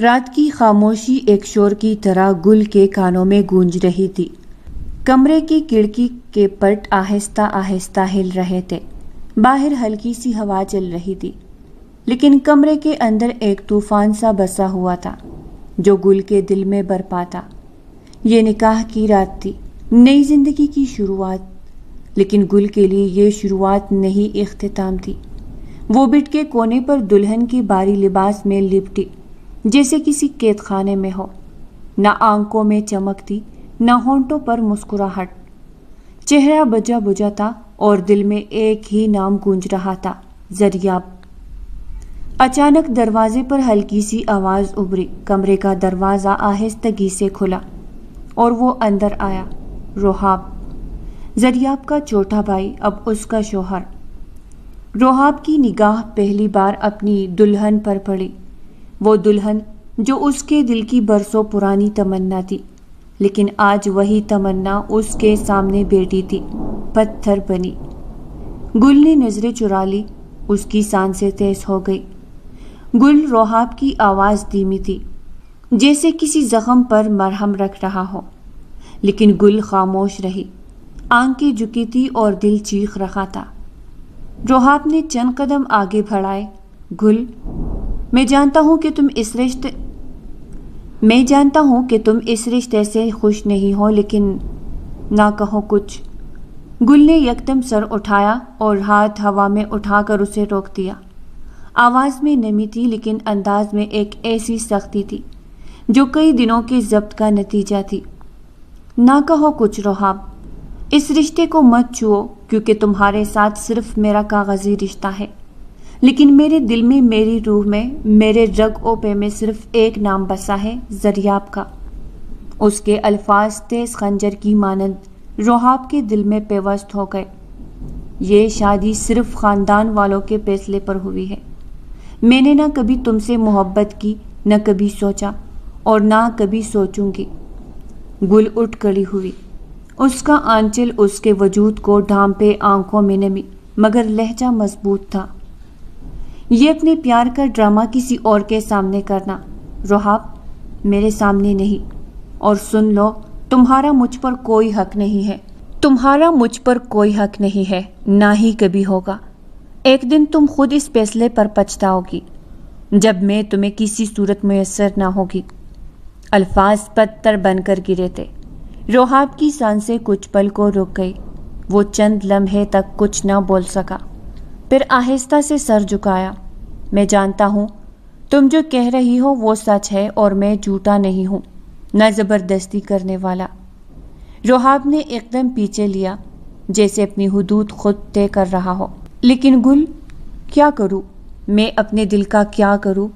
رات کی خاموشی ایک شور کی طرح گل کے کانوں میں گونج رہی تھی۔ کمرے کی کھڑکی کے پٹ آہستہ آہستہ ہل رہے تھے۔ باہر ہلکی سی ہوا چل رہی تھی، لیکن کمرے کے اندر ایک طوفان سا بسا ہوا تھا جو گل کے دل میں برپا تھا۔ یہ نکاح کی رات تھی، نئی زندگی کی شروعات، لیکن گل کے لیے یہ شروعات نہیں، اختتام تھی۔ وہ بیڈ کے کونے پر دلہن کی بھاری لباس میں لپٹی جیسے کسی قید خانے میں ہو، نہ آنکھوں میں چمک تھی، نہ ہونٹوں پر مسکراہٹ۔ چہرہ بجا بجا تھا اور دل میں ایک ہی نام گونج رہا تھا، زریاب۔ اچانک دروازے پر ہلکی سی آواز ابھری۔ کمرے کا دروازہ آہستگی سے کھلا اور وہ اندر آیا۔ روحاب، زریاب کا چھوٹا بھائی، اب اس کا شوہر۔ روحاب کی نگاہ پہلی بار اپنی دلہن پر پڑی، وہ دلہن جو اس کے دل کی برسوں پرانی تمنا تھی، لیکن آج وہی تمنا اس کے سامنے بیٹھی تھی، پتھر بنی۔ گل نے نظریں چرا لی، اس کی سانسیں تیز ہو گئی۔ گل، روحاب کی آواز دھیمی تھی، جیسے کسی زخم پر مرہم رکھ رہا ہو، لیکن گل خاموش رہی، آنکھیں جھکی تھی اور دل چیخ رہا تھا۔ روحاب نے چند قدم آگے بڑھائے۔ گل، میں جانتا ہوں کہ تم اس رشتے سے خوش نہیں ہو، لیکن نہ کہو کچھ۔ گل نے یکدم سر اٹھایا اور ہاتھ ہوا میں اٹھا کر اسے روک دیا۔ آواز میں نمی تھی، لیکن انداز میں ایک ایسی سختی تھی جو کئی دنوں کے ضبط کا نتیجہ تھی۔ نہ کہو کچھ روحاب، اس رشتے کو مت چھوؤ، کیونکہ تمہارے ساتھ صرف میرا کاغذی رشتہ ہے، لیکن میرے دل میں، میری روح میں، میرے رگ و پے میں صرف ایک نام بسا ہے، زریاب کا۔ اس کے الفاظ تیز خنجر کی مانند روحاب کے دل میں پیوست ہو گئے۔ یہ شادی صرف خاندان والوں کے فیصلے پر ہوئی ہے۔ میں نے نہ کبھی تم سے محبت کی، نہ کبھی سوچا، اور نہ کبھی سوچوں گی۔ گل اٹھ کھڑی ہوئی، اس کا آنچل اس کے وجود کو ڈھانپے، آنکھوں میں نمی، مگر لہجہ مضبوط تھا۔ یہ اپنے پیار کا ڈرامہ کسی اور کے سامنے کرنا، روحاب، میرے سامنے نہیں۔ اور سن لو، تمہارا مجھ پر کوئی حق نہیں ہے، تمہارا مجھ پر کوئی حق نہیں ہے، نہ ہی کبھی ہوگا۔ ایک دن تم خود اس فیصلے پر پچھتاؤ گی، جب میں تمہیں کسی صورت میسر نہ ہوگی۔ الفاظ پتھر بن کر گرے تھے۔ روحاب کی سانسیں کچھ پل کو رک گئی، وہ چند لمحے تک کچھ نہ بول سکا، پھر آہستہ سے سر جھکایا۔ میں جانتا ہوں تم جو کہہ رہی ہو وہ سچ ہے، اور میں جھوٹا نہیں ہوں، نہ زبردستی کرنے والا۔ روحاب نے ایک دم پیچھے لیا، جیسے اپنی حدود خود طے کر رہا ہو۔ لیکن گل، کیا کروں میں؟ اپنے دل کا کیا کروں؟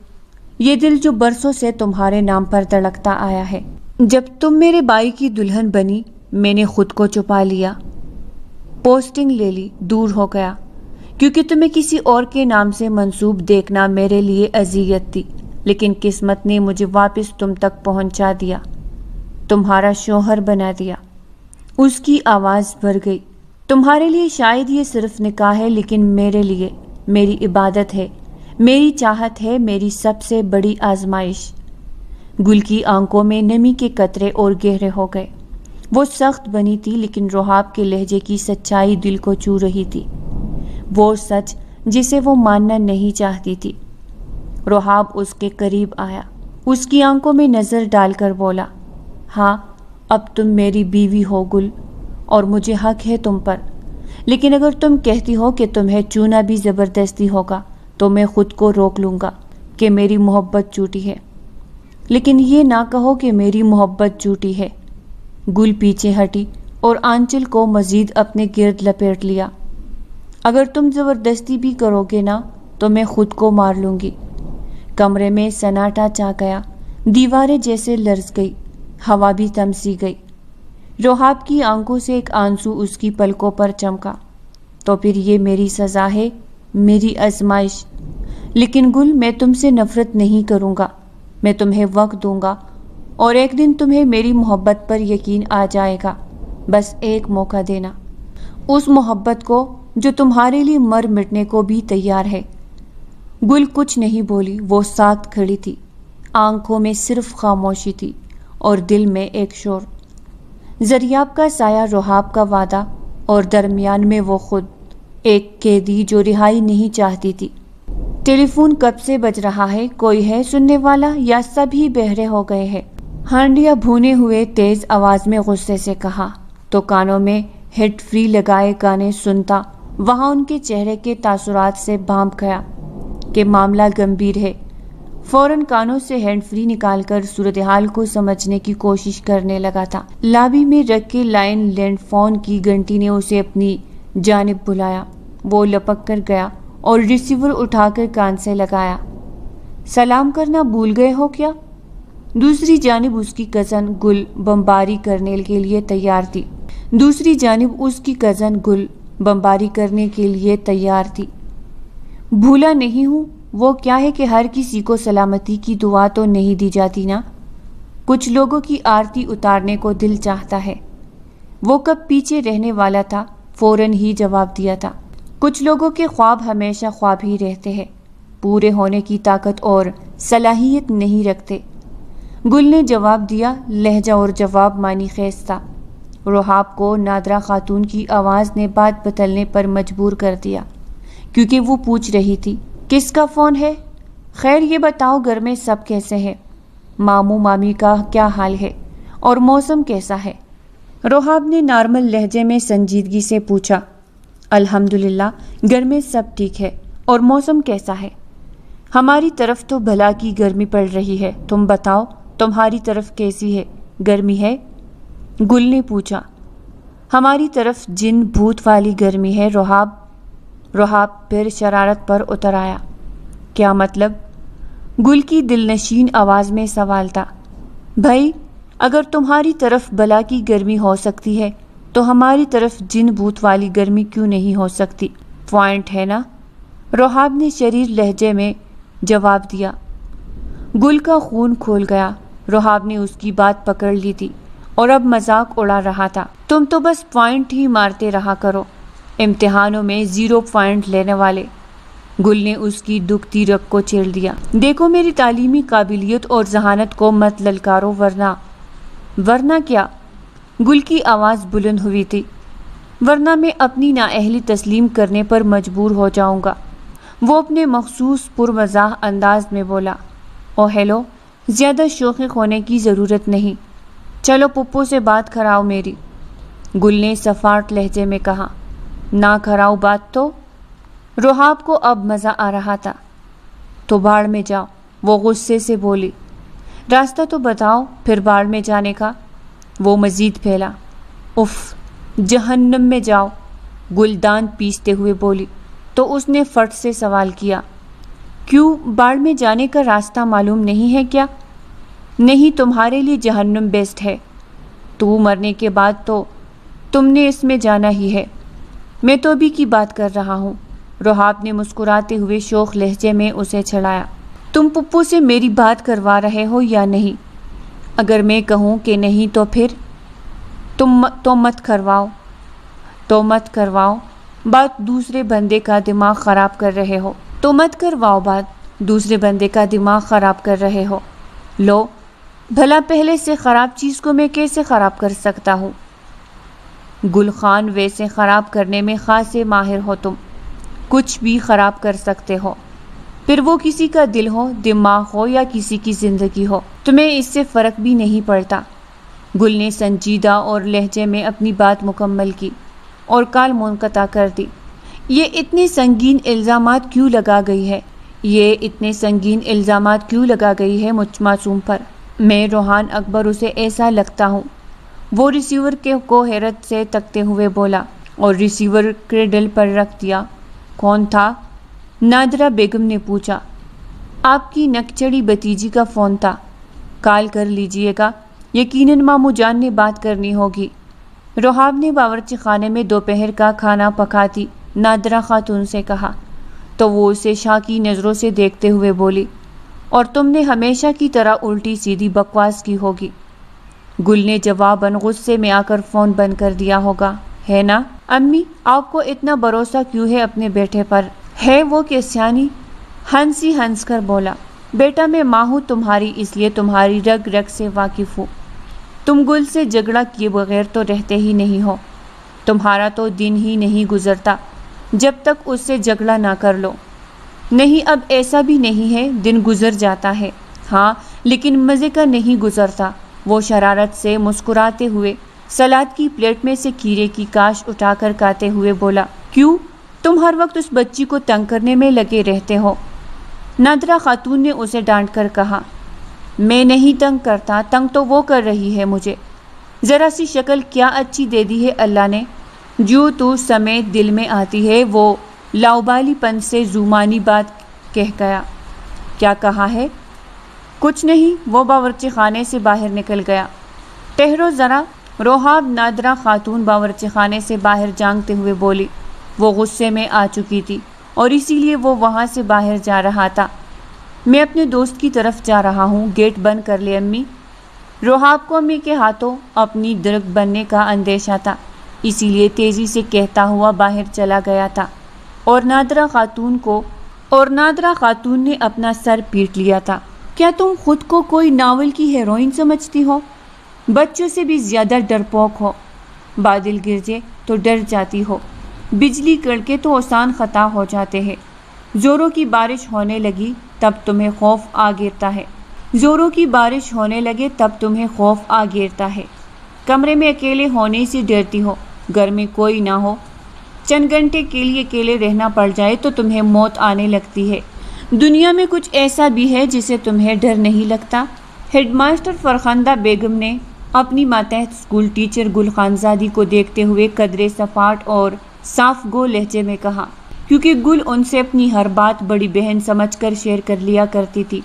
یہ دل جو برسوں سے تمہارے نام پر دھڑکتا آیا ہے۔ جب تم میرے بھائی کی دلہن بنی، میں نے خود کو چھپا لیا، پوسٹنگ لے لی، دور ہو گیا، کیونکہ تمہیں کسی اور کے نام سے منسوب دیکھنا میرے لیے اذیت تھی۔ لیکن قسمت نے مجھے واپس تم تک پہنچا دیا، تمہارا شوہر بنا دیا۔ اس کی آواز بھر گئی۔ تمہارے لیے شاید یہ صرف نکاح ہے، لیکن میرے لیے میری عبادت ہے، میری چاہت ہے، میری سب سے بڑی آزمائش۔ گل کی آنکھوں میں نمی کے قطرے اور گہرے ہو گئے۔ وہ سخت بنی تھی، لیکن روحاب کے لہجے کی سچائی دل کو چھو رہی تھی، وہ سچ جسے وہ ماننا نہیں چاہتی تھی۔ روحاب اس کے قریب آیا، اس کی آنکھوں میں نظر ڈال کر بولا، ہاں، اب تم میری بیوی ہو گل، اور مجھے حق ہے تم پر۔ لیکن اگر تم کہتی ہو کہ تمہیں چونا بھی زبردستی ہوگا، تو میں خود کو روک لوں گا کہ میری محبت جھوٹی ہے۔ لیکن یہ نہ کہو کہ میری محبت جھوٹی ہے۔ گل پیچھے ہٹی اور آنچل کو مزید اپنے گرد لپیٹ لیا۔ اگر تم زبردستی بھی کرو گے نا، تو میں خود کو مار لوں گی۔ کمرے میں سناٹا چھا گیا، دیواریں جیسے لرز گئی، ہوا بھی تھم سی گئی۔ روحاب کی آنکھوں سے ایک آنسو اس کی پلکوں پر چمکا۔ تو پھر یہ میری سزا ہے، میری آزمائش۔ لیکن گل، میں تم سے نفرت نہیں کروں گا، میں تمہیں وقت دوں گا، اور ایک دن تمہیں میری محبت پر یقین آ جائے گا۔ بس ایک موقع دینا، اس محبت کو جو تمہارے لیے مر مٹنے کو بھی تیار ہے۔ گل کچھ نہیں بولی، وہ ساکت کھڑی تھی، آنکھوں میں صرف خاموشی تھی اور دل میں ایک شور، زریاب کا سایہ، رحاب کا وعدہ، اور درمیان میں وہ خود، ایک قیدی جو رہائی نہیں چاہتی تھی۔ ٹیلی فون کب سے بج رہا ہے؟ کوئی ہے سننے والا یا سبھی بہرے ہو گئے ہیں؟ ہانڈیا بھونے ہوئے تیز آواز میں غصے سے کہا تو کانوں میں ہیڈ فری لگائے گانے سنتا وہاں ان کے چہرے کے تاثرات سے بھانپ گیا کہ معاملہ گمبھیر ہے۔ فوراً کانوں سے ہینڈ فری نکال کر صورتحال کو سمجھنے کی کوشش کرنے لگا تھا۔ لابی میں رکھ کے لائن لینڈ فون کی گھنٹی نے اسے اپنی جانب بلایا۔ وہ لپک کر گیا اور ریسیور اٹھا کر کان سے لگایا۔ سلام کرنا بھول گئے ہو کیا؟ دوسری جانب اس کی کزن گل بمباری کرنے کے لیے تیار تھی۔ بھولا نہیں ہوں، وہ کیا ہے کہ ہر کسی کو سلامتی کی دعا تو نہیں دی جاتی نا، کچھ لوگوں کی آرتی اتارنے کو دل چاہتا ہے۔ وہ کب پیچھے رہنے والا تھا، فوراً ہی جواب دیا تھا۔ کچھ لوگوں کے خواب ہمیشہ خواب ہی رہتے ہیں، پورے ہونے کی طاقت اور صلاحیت نہیں رکھتے۔ گل نے جواب دیا، لہجہ اور جواب معنی خیز تھا۔ رحاب کو نادرہ خاتون کی آواز نے بات بدلنے پر مجبور کر دیا، کیونکہ وہ پوچھ رہی تھی، کس کا فون ہے؟ خیر یہ بتاؤ گھر میں سب کیسے ہیں؟ ماموں مامی کا کیا حال ہے اور موسم کیسا ہے؟ رحاب نے نارمل لہجے میں سنجیدگی سے پوچھا۔ الحمدللہ گھر میں سب ٹھیک ہے، اور موسم کیسا ہے؟ ہماری طرف تو بھلا کی گرمی پڑ رہی ہے، تم بتاؤ تمہاری طرف کیسی ہے؟ گرمی ہے؟ گل نے پوچھا۔ ہماری طرف جن بھوت والی گرمی ہے رحاب پھر شرارت پر اتر آیا۔ کیا مطلب؟ گل کی دلنشین آواز میں سوال تھا۔ بھائی اگر تمہاری طرف بلا کی گرمی ہو سکتی ہے تو ہماری طرف جن بھوت والی گرمی کیوں نہیں ہو سکتی؟ پوائنٹ ہے نا؟ رحاب نے شریر لہجے میں جواب دیا۔ گل کا خون کھول گیا۔ رحاب نے اس کی بات پکڑ لی تھی اور اب مذاق اڑا رہا تھا۔ تم تو بس پوائنٹ ہی مارتے رہا کرو، امتحانوں میں 0 پوائنٹ لینے والے۔ گل نے اس کی دکھتی رگ کو چھیڑ دیا۔ دیکھو میری تعلیمی قابلیت اور ذہانت کو مت للکارو ورنہ کیا؟ گل کی آواز بلند ہوئی تھی۔ ورنہ میں اپنی نااہلی تسلیم کرنے پر مجبور ہو جاؤں گا۔ وہ اپنے مخصوص پرمزاح انداز میں بولا۔ او ہیلو، زیادہ شوخی ہونے کی ضرورت نہیں، چلو پپو سے بات کراؤ میری۔ گل نے سفارٹ لہجے میں کہا۔ نہ کراؤ بات تو؟ رحاب کو اب مزہ آ رہا تھا۔ تو باڑ میں جاؤ، وہ غصے سے بولی۔ راستہ تو بتاؤ پھر باڑ میں جانے کا؟ وہ مزید پھیلا۔ اف، جہنم میں جاؤ، گل دانت پیستے ہوئے بولی۔ تو اس نے فٹ سے سوال کیا، کیوں باڑ میں جانے کا راستہ معلوم نہیں ہے کیا؟ نہیں، تمہارے لیے جہنم بیسٹ ہے، تو مرنے کے بعد تو تم نے اس میں جانا ہی ہے۔ میں تو ابھی کی بات کر رہا ہوں۔ رحاب نے مسکراتے ہوئے شوخ لہجے میں اسے چھڑایا۔ تم پپو سے میری بات کروا رہے ہو یا نہیں؟ اگر میں کہوں کہ نہیں تو پھر تو مت کرواؤ بات، دوسرے بندے کا دماغ خراب کر رہے ہو۔ تو مت کرواؤ بات، دوسرے بندے کا دماغ خراب کر رہے ہو۔ لو بھلا پہلے سے خراب چیز کو میں کیسے خراب کر سکتا ہوں؟ گل خان ویسے خراب کرنے میں خاصے ماہر ہو تم، کچھ بھی خراب کر سکتے ہو، پھر وہ کسی کا دل ہو، دماغ ہو یا کسی کی زندگی ہو، تمہیں اس سے فرق بھی نہیں پڑتا۔ گل نے سنجیدہ اور لہجے میں اپنی بات مکمل کی اور کال منقطع کر دی۔ یہ اتنے سنگین الزامات کیوں لگا گئی ہے مجھ معصوم پر؟ میں روحان اکبر اسے ایسا لگتا ہوں۔ وہ ریسیور کو حیرت سے تکتے ہوئے بولا اور ریسیور کریڈل پر رکھ دیا۔ کون تھا؟ نادرہ بیگم نے پوچھا۔ آپ کی نکچڑی بھتیجی کا فون تھا، کال کر لیجئے گا، یقیناً ماموں جان نے بات کرنی ہوگی۔ رحاب نے باورچی خانے میں دوپہر کا کھانا پکاتی نادرہ خاتون سے کہا تو وہ اسے شاکی نظروں سے دیکھتے ہوئے بولی، اور تم نے ہمیشہ کی طرح الٹی سیدھی بکواس کی ہوگی۔ گل نے جواباً غصے میں آ کر فون بند کر دیا ہوگا، ہے نا؟ امی آپ کو اتنا بھروسہ کیوں ہے اپنے بیٹے پر؟ ہے وہ کہ سیانی؟ ہنس کر بولا۔ بیٹا میں ماں ہوں تمہاری، اس لیے تمہاری رگ رگ سے واقف ہوں۔ تم گل سے جھگڑا کیے بغیر تو رہتے ہی نہیں ہو، تمہارا تو دن ہی نہیں گزرتا جب تک اس سے جھگڑا نہ کر لو۔ نہیں، اب ایسا بھی نہیں ہے، دن گزر جاتا ہے ہاں، لیکن مزے کا نہیں گزرتا۔ وہ شرارت سے مسکراتے ہوئے سلاد کی پلیٹ میں سے کھیرے کی کاش اٹھا کر کھاتے ہوئے بولا، کیوں؟ تم ہر وقت اس بچی کو تنگ کرنے میں لگے رہتے ہو۔ نادرہ خاتون نے اسے ڈانٹ کر کہا، میں نہیں تنگ کرتا، تنگ تو وہ کر رہی ہے مجھے۔ ذرا سی شکل کیا اچھی دے دی ہے اللہ نے، جو تو سمیت دل میں آتی ہے۔ وہ لاؤبالی پن سے زمانی بات کہہ گیا۔ کیا کہا ہے؟ کچھ نہیں، وہ باورچی خانے سے باہر نکل گیا۔ ٹھہرو ذرا، روحاب نادرہ خاتون باورچی خانے سے باہر جانگتے ہوئے بولی۔ وہ غصے میں آ چکی تھی اور اسی لیے وہ وہاں سے باہر جا رہا تھا۔ میں اپنے دوست کی طرف جا رہا ہوں، گیٹ بند کر لے امی۔ روحاب کو امی کے ہاتھوں اپنی درک بننے کا اندیشہ تھا، اسی لیے تیزی سے کہتا ہوا باہر چلا گیا تھا اور نادرہ خاتون نے اپنا سر پیٹ لیا تھا۔ کیا تم خود کو کوئی ناول کی ہیروئن سمجھتی ہو؟ بچوں سے بھی زیادہ ڈرپوک ہو۔ بادل گرجے تو ڈر جاتی ہو، بجلی کڑکے تو آسان خطا ہو جاتے ہیں۔ زوروں کی بارش ہونے لگی تب تمہیں خوف آ گرتا ہے، زوروں کی بارش ہونے لگے تب تمہیں خوف آ گرتا ہے۔ کمرے میں اکیلے ہونے سے ڈرتی ہو، گھر میں کوئی نہ ہو، چند گھنٹے کے لیے اکیلے رہنا پڑ جائے تو تمہیں موت آنے لگتی ہے۔ دنیا میں کچھ ایسا بھی ہے جسے تمہیں ڈر نہیں لگتا؟ ہیڈ ماسٹر فرخندہ بیگم نے اپنی ماتحت اسکول ٹیچر گل خانزادی کو دیکھتے ہوئے قدرے سفاٹ اور صاف گو لہجے میں کہا، کیونکہ گل ان سے اپنی ہر بات بڑی بہن سمجھ کر شیئر کر لیا کرتی تھی،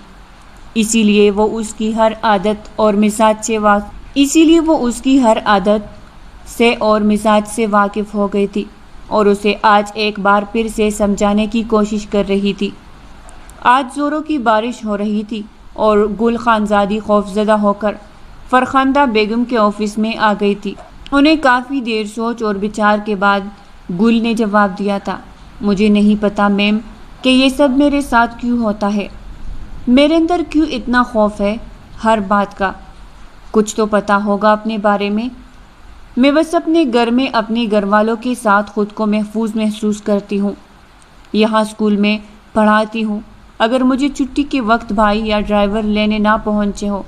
اسی لیے وہ اس کی ہر عادت اور مزاج سے واقف ہو گئی تھی اور اسے آج ایک بار پھر سے سمجھانے کی کوشش کر رہی تھی۔ آج زوروں کی بارش ہو رہی تھی اور گل خانزادی خوفزدہ ہو کر فرخندہ بیگم کے آفس میں آ گئی تھی۔ انہیں کافی دیر سوچ اور بچار کے بعد گل نے جواب دیا تھا، مجھے نہیں پتا میم کہ یہ سب میرے ساتھ کیوں ہوتا ہے، میرے اندر کیوں اتنا خوف ہے ہر بات کا۔ کچھ تو پتا ہوگا اپنے بارے میں بس اپنے گھر میں اپنے گھر والوں کے ساتھ خود کو محفوظ محسوس کرتی ہوں، یہاں اسکول میں پڑھاتی ہوں۔ اگر مجھے چھٹی کے وقت بھائی یا ڈرائیور لینے نہ پہنچے ہو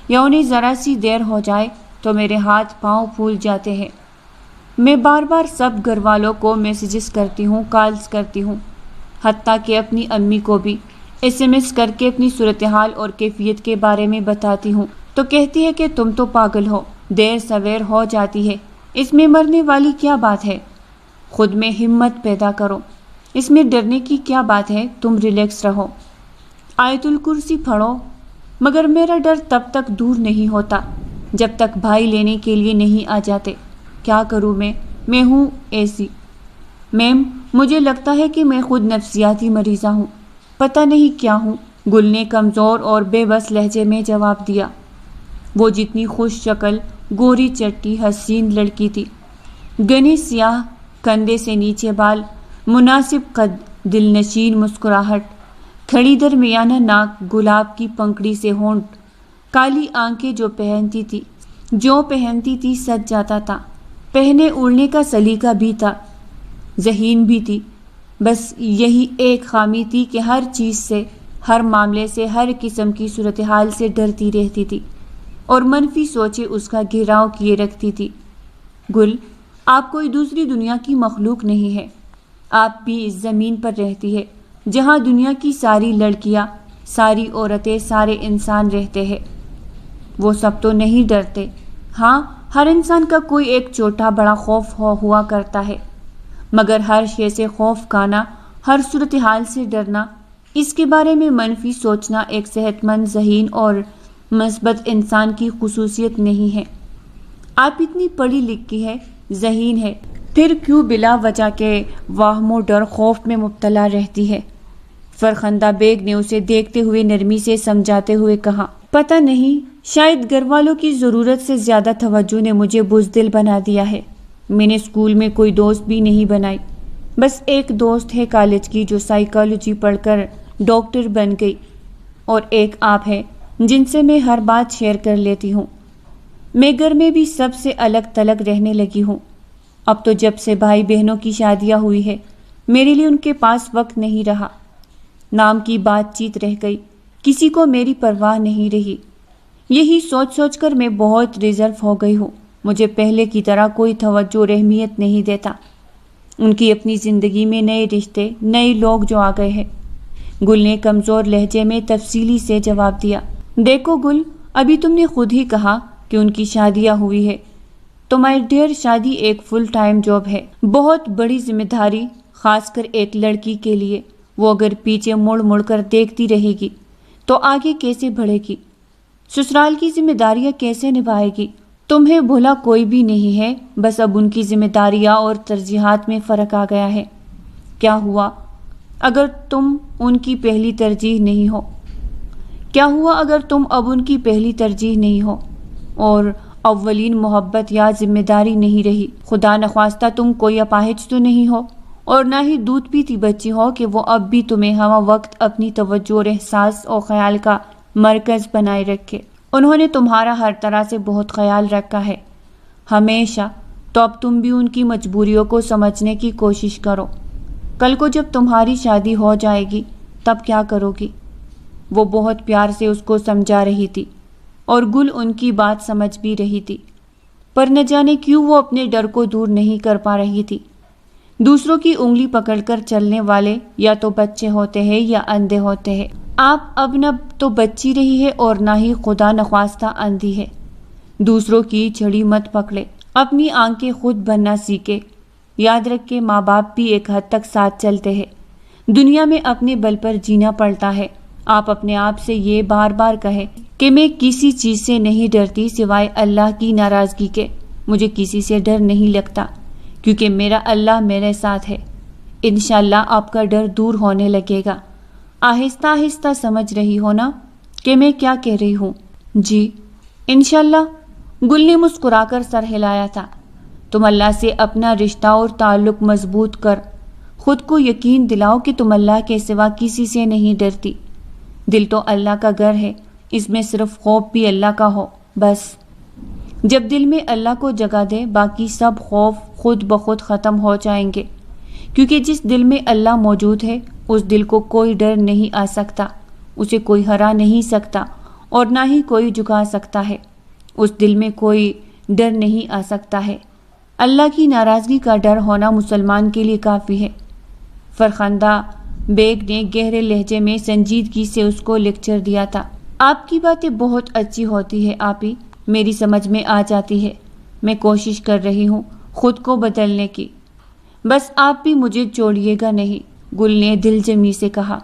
یا انہیں ذرا سی دیر ہو جائے تو میرے ہاتھ پاؤں پھول جاتے ہیں۔ میں بار بار سب گھر والوں کو میسیجز کرتی ہوں، کالز کرتی ہوں، حتیٰ کہ اپنی امی کو بھی SMS کر کے اپنی صورتحال اور کیفیت کے بارے میں بتاتی ہوں تو کہتی ہے کہ تم تو پاگل ہو، دیر سویر ہو جاتی ہے، اس میں مرنے والی کیا بات ہے، خود میں ہمت پیدا کرو، اس میں ڈرنے کی کیا بات ہے، تم ریلیکس رہو، آیت الکرسی پڑھو۔ مگر میرا ڈر تب تک دور نہیں ہوتا جب تک بھائی لینے کے لیے نہیں آ جاتے۔ کیا کروں میں ہوں ایسی میم، مجھے لگتا ہے کہ میں خود نفسیاتی مریضہ ہوں، پتہ نہیں کیا ہوں، گل نے کمزور اور بے بس لہجے میں جواب دیا۔ وہ جتنی خوش شکل، گوری چٹی حسین لڑکی تھی، گھنے سیاہ کندھے سے نیچے بال، مناسب قد، دلنشین مسکراہٹ، کھڑی درمیانہ ناک، گلاب کی پنکھڑی سے ہونٹ، کالی آنکھیں جو پہنتی تھی سج جاتا تھا، پہنے اوڑھنے کا سلیقہ بھی تھا، ذہین بھی تھی، بس یہی ایک خامی تھی کہ ہر چیز سے، ہر معاملے سے، ہر قسم کی صورتحال سے ڈرتی رہتی تھی اور منفی سوچیں اس کا گھیراؤ کیے رکھتی تھی۔ گل، آپ کوئی دوسری دنیا کی مخلوق نہیں ہے، آپ بھی اس زمین پر رہتی ہے جہاں دنیا کی ساری لڑکیاں، ساری عورتیں، سارے انسان رہتے ہیں۔ وہ سب تو نہیں ڈرتے، ہاں ہر انسان کا کوئی ایک چھوٹا بڑا خوف ہوا کرتا ہے، مگر ہر شے سے خوف کھانا، ہر صورتحال سے ڈرنا، اس کے بارے میں منفی سوچنا ایک صحت مند، ذہین اور مثبت انسان کی خصوصیت نہیں ہے۔ آپ اتنی پڑھی لکھی ہے، ذہین ہے، پھر کیوں بلا وجہ کے واہم و ڈر خوف میں مبتلا رہتی ہے؟ فرخندہ بیگ نے اسے دیکھتے ہوئے نرمی سے سمجھاتے ہوئے کہا، پتہ نہیں، شاید گھر والوں کی ضرورت سے زیادہ توجہ نے مجھے بزدل بنا دیا ہے۔ میں نے اسکول میں کوئی دوست بھی نہیں بنائی، بس ایک دوست ہے کالج کی جو سائیکالوجی پڑھ کر ڈاکٹر بن گئی اور ایک آپ ہے جن سے میں ہر بات شیئر کر لیتی ہوں۔ میں گھر میں بھی سب سے الگ تلگ رہنے لگی ہوں۔ اب تو جب سے بھائی بہنوں کی شادیاں ہوئی ہے میرے لیے ان کے پاس وقت نہیں رہا۔ نام کی بات چیت رہ گئی، کسی کو میری پرواہ نہیں رہی۔ یہی سوچ سوچ کر میں بہت ریزرو ہو گئی ہوں۔ مجھے پہلے کی طرح کوئی توجہ اور اہمیت نہیں دیتا۔ ان کی اپنی زندگی میں نئے رشتے، نئے لوگ جو آ گئے ہیں۔ گل نے کمزور لہجے میں تفصیلی سے جواب دیا۔ دیکھو گل، ابھی تم نے خود ہی کہا کہ ان کی شادیاں ہوئی ہے تو مائی ڈیئر، شادی ایک فل ٹائم جاب ہے، بہت بڑی ذمہ داری، خاص کر ایک لڑکی کے لیے۔ وہ اگر پیچھے مڑ مڑ کر دیکھتی رہے گی تو آگے کیسے بڑھے گی؟ سسرال کی ذمہ داریاں کیسے نبھائے گی؟ تمہیں بھولا کوئی بھی نہیں ہے، بس اب ان کی ذمہ داریاں اور ترجیحات میں فرق آ گیا ہے۔ کیا ہوا اگر تم ان کی پہلی ترجیح نہیں ہو؟ کیا ہوا اگر تم اب ان کی پہلی ترجیح نہیں ہو اور اولین محبت یا ذمہ داری نہیں رہی؟ خدا نخواستہ تم کوئی اپاہج تو نہیں ہو اور نہ ہی دودھ پیتی بچی ہو کہ وہ اب بھی تمہیں ہمہ وقت اپنی توجہ اور احساس اور خیال کا مرکز بنائے رکھے۔ انہوں نے تمہارا ہر طرح سے بہت خیال رکھا ہے ہمیشہ، تو اب تم بھی ان کی مجبوریوں کو سمجھنے کی کوشش کرو۔ کل کو جب تمہاری شادی ہو جائے گی تب کیا کرو گی؟ وہ بہت پیار سے اس کو سمجھا رہی تھی اور گل ان کی بات سمجھ بھی رہی تھی، پر نہ جانے کیوں وہ اپنے ڈر کو دور نہیں کر پا رہی تھی۔ دوسروں کی انگلی پکڑ کر چلنے والے یا تو بچے ہوتے ہیں یا اندھے ہوتے ہیں۔ آپ اب نہ تو بچی رہی ہے اور نہ ہی خدا نخواستہ اندھی ہے۔ دوسروں کی چھڑی مت پکڑے، اپنی آنکھیں خود بننا سیکھے۔ یاد رکھ کے ماں باپ بھی ایک حد تک ساتھ چلتے ہیں۔ دنیا میں اپنے بل پر جینا پڑتا ہے۔ آپ اپنے آپ سے یہ بار بار کہیں کہ میں کسی چیز سے نہیں ڈرتی سوائے اللہ کی ناراضگی کے۔ مجھے کسی سے ڈر نہیں لگتا کیونکہ میرا اللہ میرے ساتھ ہے۔ انشاءاللہ آپ کا ڈر دور ہونے لگے گا۔ آہستہ آہستہ سمجھ رہی ہو نا کہ میں کیا کہہ رہی ہوں؟ جی انشاءاللہ، گل نے مسکرا کر سر ہلایا تھا۔ تم اللہ سے اپنا رشتہ اور تعلق مضبوط کر خود کو یقین دلاؤ کہ تم اللہ کے سوا کسی سے نہیں ڈرتی۔ دل تو اللہ کا گھر ہے، اس میں صرف خوف بھی اللہ کا ہو بس۔ جب دل میں اللہ کو جگہ دے باقی سب خوف خود بخود ختم ہو جائیں گے، کیونکہ جس دل میں اللہ موجود ہے اس دل کو کوئی ڈر نہیں آ سکتا، اسے کوئی ہرا نہیں سکتا اور نہ ہی کوئی جھکا سکتا ہے۔ اس دل میں کوئی ڈر نہیں آ سکتا ہے۔ اللہ کی ناراضگی کا ڈر ہونا مسلمان کے لیے کافی ہے۔ فرخندہ بیگ نے گہرے لہجے میں سنجیدگی سے اس کو لیکچر دیا تھا۔ آپ کی باتیں بہت اچھی ہوتی ہے آپی، میری سمجھ میں آ جاتی ہے۔ میں کوشش کر رہی ہوں خود کو بدلنے کی، بس آپ بھی مجھے چھوڑیے گا نہیں، گل نے دل جمی سے کہا۔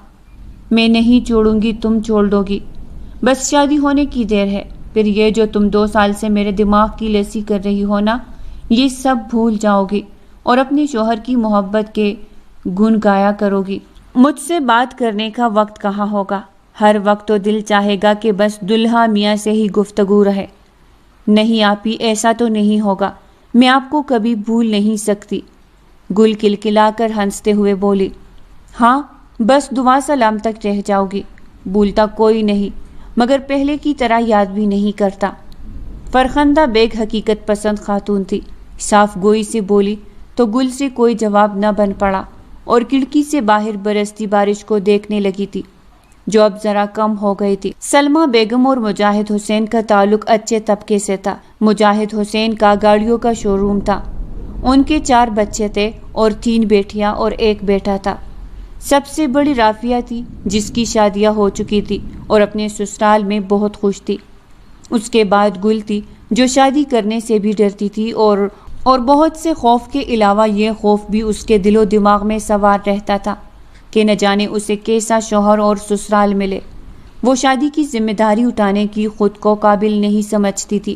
میں نہیں چھوڑوں گی، تم چھوڑ دو گی، بس شادی ہونے کی دیر ہے، پھر یہ جو تم 2 سال سے میرے دماغ کی لسی کر رہی ہو نا، یہ سب بھول جاؤ گی اور اپنے شوہر کی محبت کے گن گایا کرو گی۔ مجھ سے بات کرنے کا وقت کہاں ہوگا؟ ہر وقت تو دل چاہے گا کہ بس دلہا میاں سے ہی گفتگو رہے۔ نہیں آپی، ایسا تو نہیں ہوگا، میں آپ کو کبھی بھول نہیں سکتی، گل کلکلا کر ہنستے ہوئے بولی۔ ہاں بس دعا سلام تک رہ جاؤ گی، بھولتا کوئی نہیں مگر پہلے کی طرح یاد بھی نہیں کرتا۔ فرخندہ بیگ حقیقت پسند خاتون تھی، صاف گوئی سے بولی تو گل سے کوئی جواب نہ بن پڑا اور کھڑکی سے باہر برستی بارش کو دیکھنے لگی تھی جو اب ذرا کم ہو گئی تھی۔ سلمہ بیگم اور مجاہد حسین کا تعلق اچھے طبقے سے تھا۔ مجاہد حسین کا گاڑیوں کا شو روم تھا، ان کے 4 بچے تھے اور 3 بیٹیاں اور 1 بیٹا تھا۔ سب سے بڑی رافیہ تھی جس کی شادیاں ہو چکی تھی اور اپنے سسرال میں بہت خوش تھی۔ اس کے بعد گل تھی جو شادی کرنے سے بھی ڈرتی تھی اور بہت سے خوف کے علاوہ یہ خوف بھی اس کے دل و دماغ میں سوار رہتا تھا کہ نہ جانے اسے کیسا شوہر اور سسرال ملے۔ وہ شادی کی ذمہ داری اٹھانے کی خود کو قابل نہیں سمجھتی تھی۔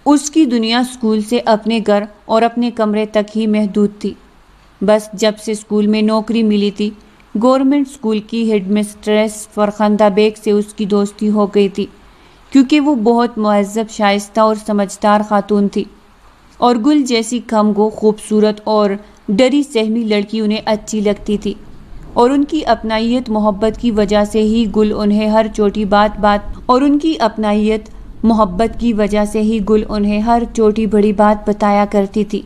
اس کی دنیا اسکول سے اپنے گھر اور اپنے کمرے تک ہی محدود تھی۔ بس جب سے اسکول میں نوکری ملی تھی، گورنمنٹ اسکول کی ہیڈ مسٹریس فرخندہ بیگ سے اس کی دوستی ہو گئی تھی کیونکہ وہ بہت مہذب، شائستہ اور سمجھدار خاتون تھی اور گل جیسی کم گو، خوبصورت اور ڈری سہمی لڑکی انہیں اچھی لگتی تھی۔ اور ان کی اپنائیت محبت کی وجہ سے ہی گل انہیں ہر چھوٹی بڑی بات بتایا کرتی تھی۔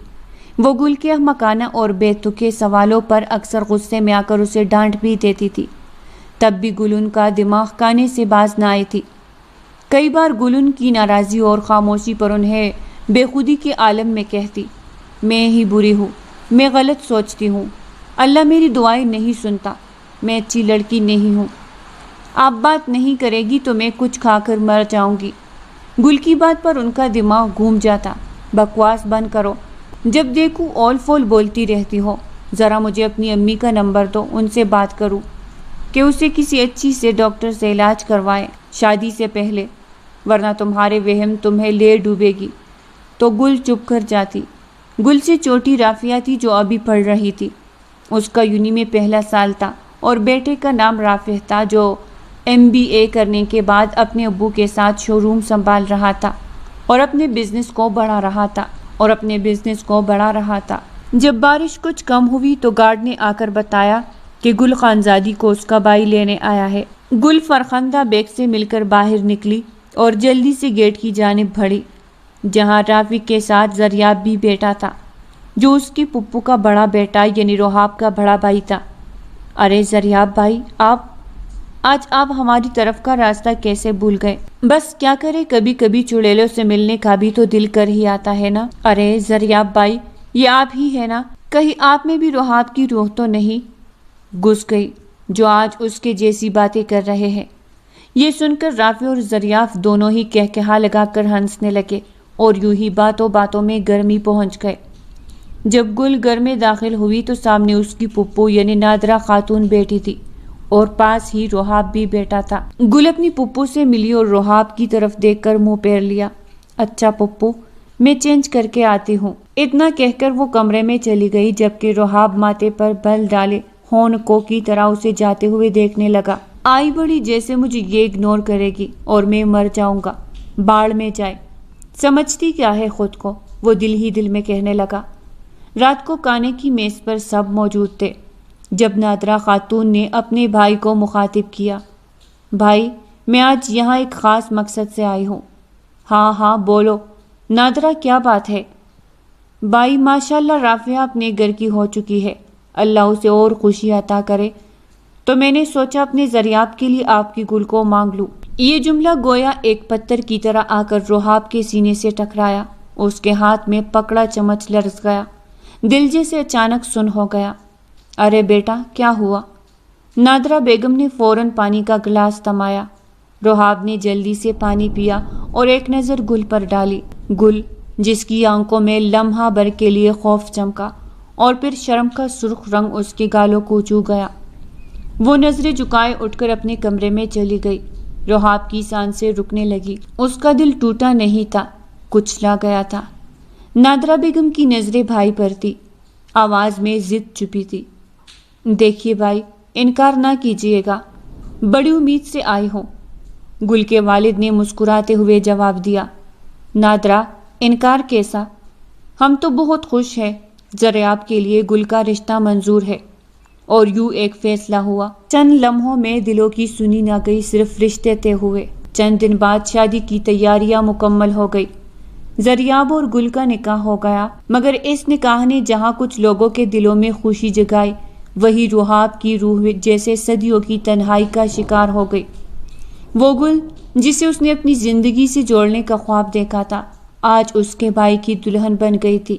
وہ گل کے احمقانہ اور بے تکے سوالوں پر اکثر غصے میں آ کر اسے ڈانٹ بھی دیتی تھی، تب بھی گل ان کا دماغ کانے سے باز نہ آئی تھی۔ کئی بار گل ان کی ناراضی اور خاموشی پر انہیں بے خودی کے عالم میں کہتی، میں ہی بری ہوں، میں غلط سوچتی ہوں، اللہ میری دعائیں نہیں سنتا، میں اچھی لڑکی نہیں ہوں، آپ بات نہیں کرے گی تو میں کچھ کھا کر مر جاؤں گی۔ گل کی بات پر ان کا دماغ گھوم جاتا، بکواس بند کرو، جب دیکھوں اول فول بولتی رہتی ہو، ذرا مجھے اپنی امی کا نمبر دو، ان سے بات کروں کہ اسے کسی اچھی سے ڈاکٹر سے علاج کروائے شادی سے پہلے، ورنہ تمہارے وہم تمہیں لے ڈوبے گی۔ تو گل چپ کر جاتی۔ گل سے چھوٹی رافعہ تھی جو ابھی پڑھ رہی تھی، اس کا یونی میں پہلا سال تھا، اور بیٹے کا نام رافع تھا جو MBA کرنے کے بعد اپنے ابو کے ساتھ شو روم سنبھال رہا تھا اور اپنے بزنس کو بڑھا رہا تھا۔ جب بارش کچھ کم ہوئی تو گارڈ نے آ کر بتایا کہ گل خانزادی کو اس کا بھائی لینے آیا ہے۔ گل فرخندہ بیگ سے مل کر باہر نکلی اور جلدی سے گیٹ کی جانب بڑھی، جہاں رافع کے ساتھ زریاب بھی بیٹھا تھا، جو اس کی پھپھو کا بڑا بیٹا یعنی رحاب کا بڑا بھائی تھا۔ ارے زریاب بھائی، آج آپ ہماری طرف کا راستہ کیسے بھول گئے؟ بس کیا کرے، کبھی کبھی چڑیلوں سے ملنے کا بھی تو دل کر ہی آتا ہے نا۔ ارے زریاب بھائی، یہ آپ ہی ہے نا؟ کہیں آپ میں بھی رحاب کی روح تو نہیں گھس گئی جو آج اس کے جیسی باتیں کر رہے ہیں؟ یہ سن کر رافع اور زریاب دونوں ہی کہکہا لگا کر ہنسنے لگے اور یوں ہی باتوں باتوں میں گھر میں پہنچ گئے۔ جب گل گھر میں داخل ہوئی تو سامنے اس کی پھپھو یعنی نادرہ خاتون بیٹھی تھی اور پاس ہی رحاب بھی بیٹھا تھا۔ گل اپنی پھپھو سے ملی اور رحاب کی طرف دیکھ کر منہ پھیر لیا۔ اچھا پھپھو، میں چینج کر کے آتی ہوں، اتنا کہہ کر وہ کمرے میں چلی گئی، جبکہ رحاب ماتھے پر بل ڈالے ہون کو کی طرح اسے جاتے ہوئے دیکھنے لگا۔ آئی بڑی جیسے مجھے یہ اگنور کرے گی اور میں مر جاؤں گا، باڑ میں جائے، سمجھتی کیا ہے خود کو، وہ دل ہی دل میں کہنے لگا۔ رات کو کھانے کی میز پر سب موجود تھے، جب نادرہ خاتون نے اپنے بھائی کو مخاطب کیا، بھائی میں آج یہاں ایک خاص مقصد سے آئی ہوں۔ ہاں بولو نادرہ، کیا بات ہے؟ بھائی ماشاءاللہ رافعہ اپنے گھر کی ہو چکی ہے، اللہ اسے اور خوشی عطا کرے، تو میں نے سوچا اپنے زریاب کے لیے آپ کی گل کو مانگ لوں۔ یہ جملہ گویا ایک پتھر کی طرح آ کر رحاب کے سینے سے ٹکرایا، اس کے ہاتھ میں پکڑا چمچ لرز گیا، دل جیسے اچانک سن ہو گیا۔ ارے بیٹا کیا ہوا؟ نادرہ بیگم نے فوراً پانی کا گلاس تمایا۔ رحاب نے جلدی سے پانی پیا اور ایک نظر گل پر ڈالی۔ گل، جس کی آنکھوں میں لمحہ بھر کے لیے خوف چمکا اور پھر شرم کا سرخ رنگ اس کے گالوں کو چھو گیا، وہ نظریں جھکائے اٹھ کر اپنے کمرے میں چلی گئی۔ رحاب کی سانسیں رکنے لگی، اس کا دل ٹوٹا نہیں تھا، کچلا گیا تھا۔ نادرہ بیگم کی نظریں بھائی پر تھی، آواز میں ضد چھپی تھی۔ دیکھیے بھائی، انکار نہ کیجیے گا، بڑی امید سے آئی ہوں، گل کے والد نے مسکراتے ہوئے جواب دیا۔ نادرہ، انکار کیسا؟ ہم تو بہت خوش ہیں، زریاب کے لیے گل کا رشتہ منظور ہے۔ اور یوں ایک فیصلہ ہوا۔ چند لمحوں میں دلوں کی سنی نہ گئی صرف رشتے طے ہوئے۔ چند دن بعد شادی کی تیاریاں مکمل ہو گئی، زریاب اور گل کا نکاح ہو گیا، مگر اس نکاح نے جہاں کچھ لوگوں کے دلوں میں خوشی جگائی، وہی رحاب کی روح جیسے صدیوں کی تنہائی کا شکار ہو گئی۔ وہ گل جسے اس نے اپنی زندگی سے جوڑنے کا خواب دیکھا تھا، آج اس کے بھائی کی دلہن بن گئی تھی۔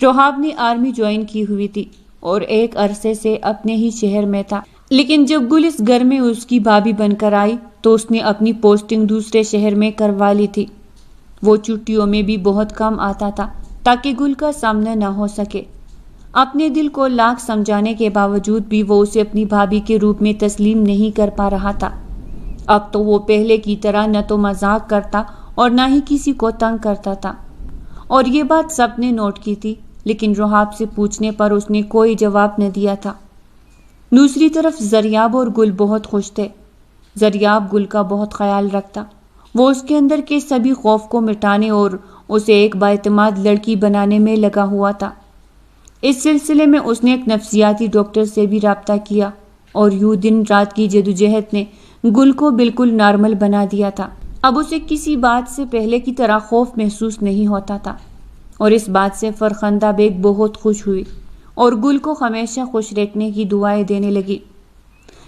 رحاب نے آرمی جوائن کی ہوئی تھی اور ایک عرصے سے اپنے ہی شہر میں تھا، لیکن جب گل اس گھر میں اس کی بھابھی بن کر آئی تو اس نے اپنی پوسٹنگ دوسرے شہر میں کروا لی تھی۔ وہ چھٹیوں میں بھی بہت کم آتا تھا تاکہ گل کا سامنا نہ ہو سکے۔ اپنے دل کو لاکھ سمجھانے کے باوجود بھی وہ اسے اپنی بھابھی کے روپ میں تسلیم نہیں کر پا رہا تھا۔ اب تو وہ پہلے کی طرح نہ تو مذاق کرتا اور نہ ہی کسی کو تنگ کرتا تھا، اور یہ بات سب نے نوٹ کی تھی، لیکن رحاب سے پوچھنے پر اس نے کوئی جواب نہ دیا تھا۔ دوسری طرف زریاب اور گل بہت خوش تھے۔ زریاب گل کا بہت خیال رکھتا، وہ اس کے اندر کے سبھی خوف کو مٹانے اور اسے ایک بااعتماد لڑکی بنانے میں لگا ہوا تھا۔ اس سلسلے میں اس نے ایک نفسیاتی ڈاکٹر سے بھی رابطہ کیا اور یوں دن رات کی جدوجہد نے گل کو بالکل نارمل بنا دیا تھا۔ اب اسے کسی بات سے پہلے کی طرح خوف محسوس نہیں ہوتا تھا اور اس بات سے فرخندہ بیگ بہت خوش ہوئی اور گل کو ہمیشہ خوش رکھنے کی دعائیں دینے لگی۔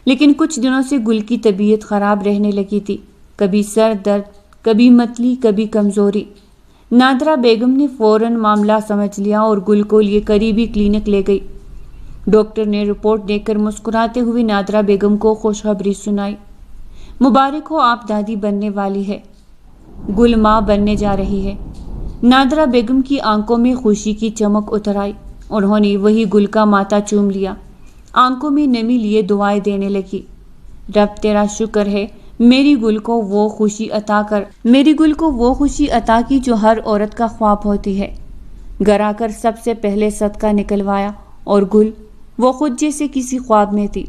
لیکن کچھ دنوں سے گل کی طبیعت خراب رہنے لگی تھی، کبھی سر درد، کبھی متلی، کبھی کمزوری۔ نادرا بیگم نے فوراً معاملہ سمجھ لیا اور گل کو لیے قریبی کلینک لے گئی۔ ڈاکٹر نے رپورٹ دے کر مسکراتے ہوئے نادرا بیگم کو خوشخبری سنائی۔ مبارک ہو، آپ دادی بننے والی ہے، گل ماں بننے جا رہی ہے۔ نادرا بیگم کی آنکھوں میں خوشی کی چمک اتر آئی، انہوں نے وہی گل کا ماتھا چوم لیا، آنکھوں میں نمی لیے دعائیں دینے لگی۔ رب تیرا شکر ہے، میری گل کو وہ خوشی عطا کی جو ہر عورت کا خواب ہوتی ہے۔ گھر آ کر سب سے پہلے صدقہ نکلوایا اور گل وہ خود جیسے کسی خواب میں تھی۔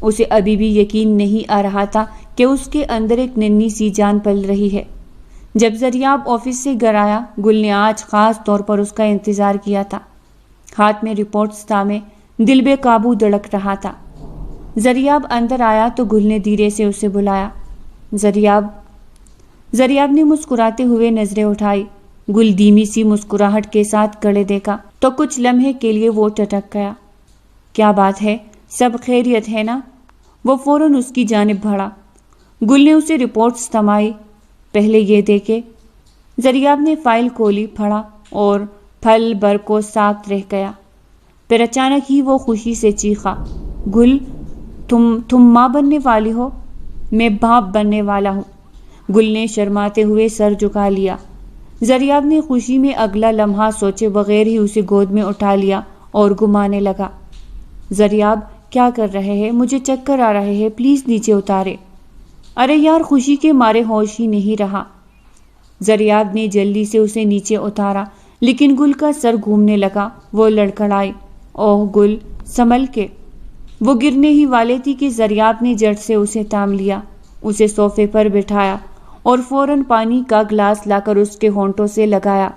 اسے ابھی بھی یقین نہیں آ رہا تھا کہ اس کے اندر ایک ننھی سی جان پل رہی ہے۔ جب زریاب آفس سے گھر آیا، گل نے آج خاص طور پر اس کا انتظار کیا تھا۔ ہاتھ میں رپورٹس تھامے دل بے قابو دھڑک رہا تھا۔ زریاب اندر آیا تو گل نے دھیرے سے اسے بلایا، زریاب نے مسکراتے ہوئے نظریں اٹھائی۔ گل دھیمی سی مسکراہٹ کے ساتھ کڑے دیکھا تو کچھ لمحے کے لیے وہ ٹٹک گیا۔ کیا بات ہے، سب خیریت ہے نا؟ وہ فوراً اس کی جانب بڑھا۔ گل نے اسے رپورٹس تھمائی، پہلے یہ دیکھے۔ زریاب نے فائل کھولی، پڑھا اور پھل بھر کو ساکت رہ گیا۔ پھر اچانک ہی وہ خوشی سے چیخا، گل تم ماں بننے والی ہو؟ میں باپ بننے والا ہوں۔ گل نے شرماتے ہوئے سر جھکا لیا۔ زریاب نے خوشی میں اگلا لمحہ سوچے بغیر ہی اسے گود میں اٹھا لیا اور گھمانے لگا۔ زریاب کیا کر رہے ہیں؟ مجھے چکر آ رہے ہیں، پلیز نیچے اتارے۔ ارے یار، خوشی کے مارے ہوش ہی نہیں رہا۔ زریاب نے جلدی سے اسے نیچے اتارا لیکن گل کا سر گھومنے لگا، وہ لڑکھڑائی، اوہ گل سنبھل کے۔ وہ گرنے ہی والے تھی کہ زریاب نے جڑ سے اسے تھام لیا، اسے صوفے پر بٹھایا اور فوراً پانی کا گلاس لا کر اس کے ہونٹوں سے لگایا۔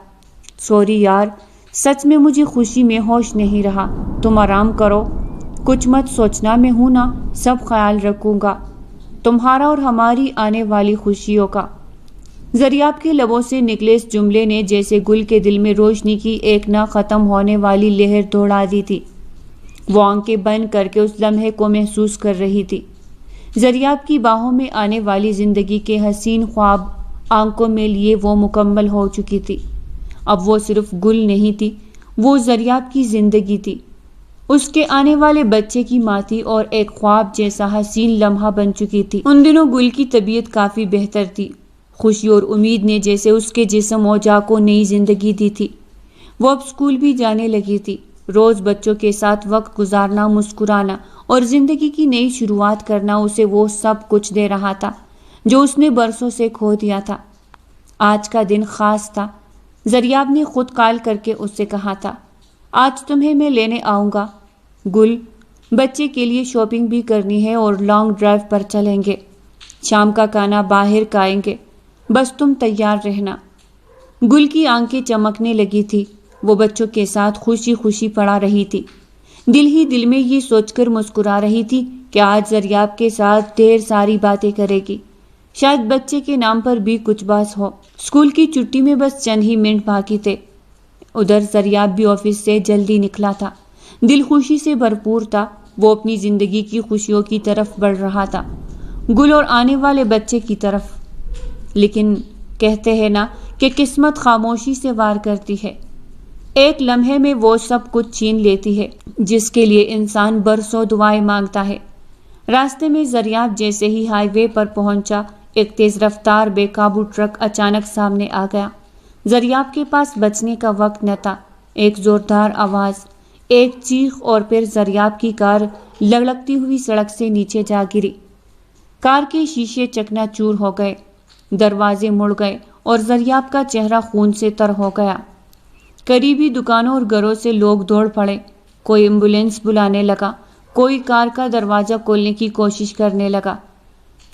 سوری یار، سچ میں مجھے خوشی میں ہوش نہیں رہا، تم آرام کرو، کچھ مت سوچنا، میں ہوں نا، سب خیال رکھوں گا تمہارا اور ہماری آنے والی خوشیوں کا۔ زریاب کے لبوں سے نکلے اس جملے نے جیسے گل کے دل میں روشنی کی ایک نہ ختم ہونے والی لہر دوڑا دی تھی۔ وہ آنکھیں بند کر کے اس لمحے کو محسوس کر رہی تھی۔ زریاب کی باہوں میں آنے والی زندگی کے حسین خواب آنکھوں میں لیے وہ مکمل ہو چکی تھی۔ اب وہ صرف گل نہیں تھی، وہ زریاب کی زندگی تھی، اس کے آنے والے بچے کی ماں تھی اور ایک خواب جیسا حسین لمحہ بن چکی تھی۔ ان دنوں گل کی طبیعت کافی بہتر تھی، خوشی اور امید نے جیسے اس کے جسم و جاں کو نئی زندگی دی تھی۔ وہ اب اسکول بھی جانے لگی تھی، روز بچوں کے ساتھ وقت گزارنا، مسکرانا اور زندگی کی نئی شروعات کرنا اسے وہ سب کچھ دے رہا تھا جو اس نے برسوں سے کھو دیا تھا۔ آج کا دن خاص تھا، زریاب نے خود کال کر کے اس سے کہا تھا، آج تمہیں میں لینے آؤں گا گل، بچے کے لیے شاپنگ بھی کرنی ہے اور لانگ ڈرائیو پر چلیں گے، شام کا کھانا باہر کھائیں گے، بس تم تیار رہنا۔ گل کی آنکھیں چمکنے لگی تھی، وہ بچوں کے ساتھ خوشی خوشی پڑھا رہی تھی، دل ہی دل میں یہ سوچ کر مسکرا رہی تھی کہ آج زریاب کے ساتھ ڈھیر ساری باتیں کرے گی، شاید بچے کے نام پر بھی کچھ بات ہو۔ اسکول کی چھٹی میں بس چند ہی منٹ باقی تھے۔ ادھر زریاب بھی آفس سے جلدی نکلا تھا، دل خوشی سے بھرپور تھا، وہ اپنی زندگی کی خوشیوں کی طرف بڑھ رہا تھا، گل اور آنے والے بچے کی طرف۔ لیکن کہتے ہیں نا کہ قسمت خاموشی سے وار کرتی ہے، ایک لمحے میں وہ سب کچھ چھین لیتی ہے جس کے لیے انسان برسوں دعائیں مانگتا ہے۔ راستے میں زریاب جیسے ہی ہائی وے پر پہنچا، ایک تیز رفتار بے قابو ٹرک اچانک سامنے آ گیا۔ زریاب کے پاس بچنے کا وقت نہ تھا، ایک زوردار آواز، ایک چیخ اور پھر زریاب کی کار لڑکتی ہوئی سڑک سے نیچے جا گری۔ کار کے شیشے چکنا چور ہو گئے، دروازے مڑ گئے اور زریاب کا چہرہ خون سے تر ہو گیا۔ قریبی دکانوں اور گھروں سے لوگ دوڑ پڑے، کوئی ایمبولینس بلانے لگا، کوئی کار کا دروازہ کھولنے کی کوشش کرنے لگا۔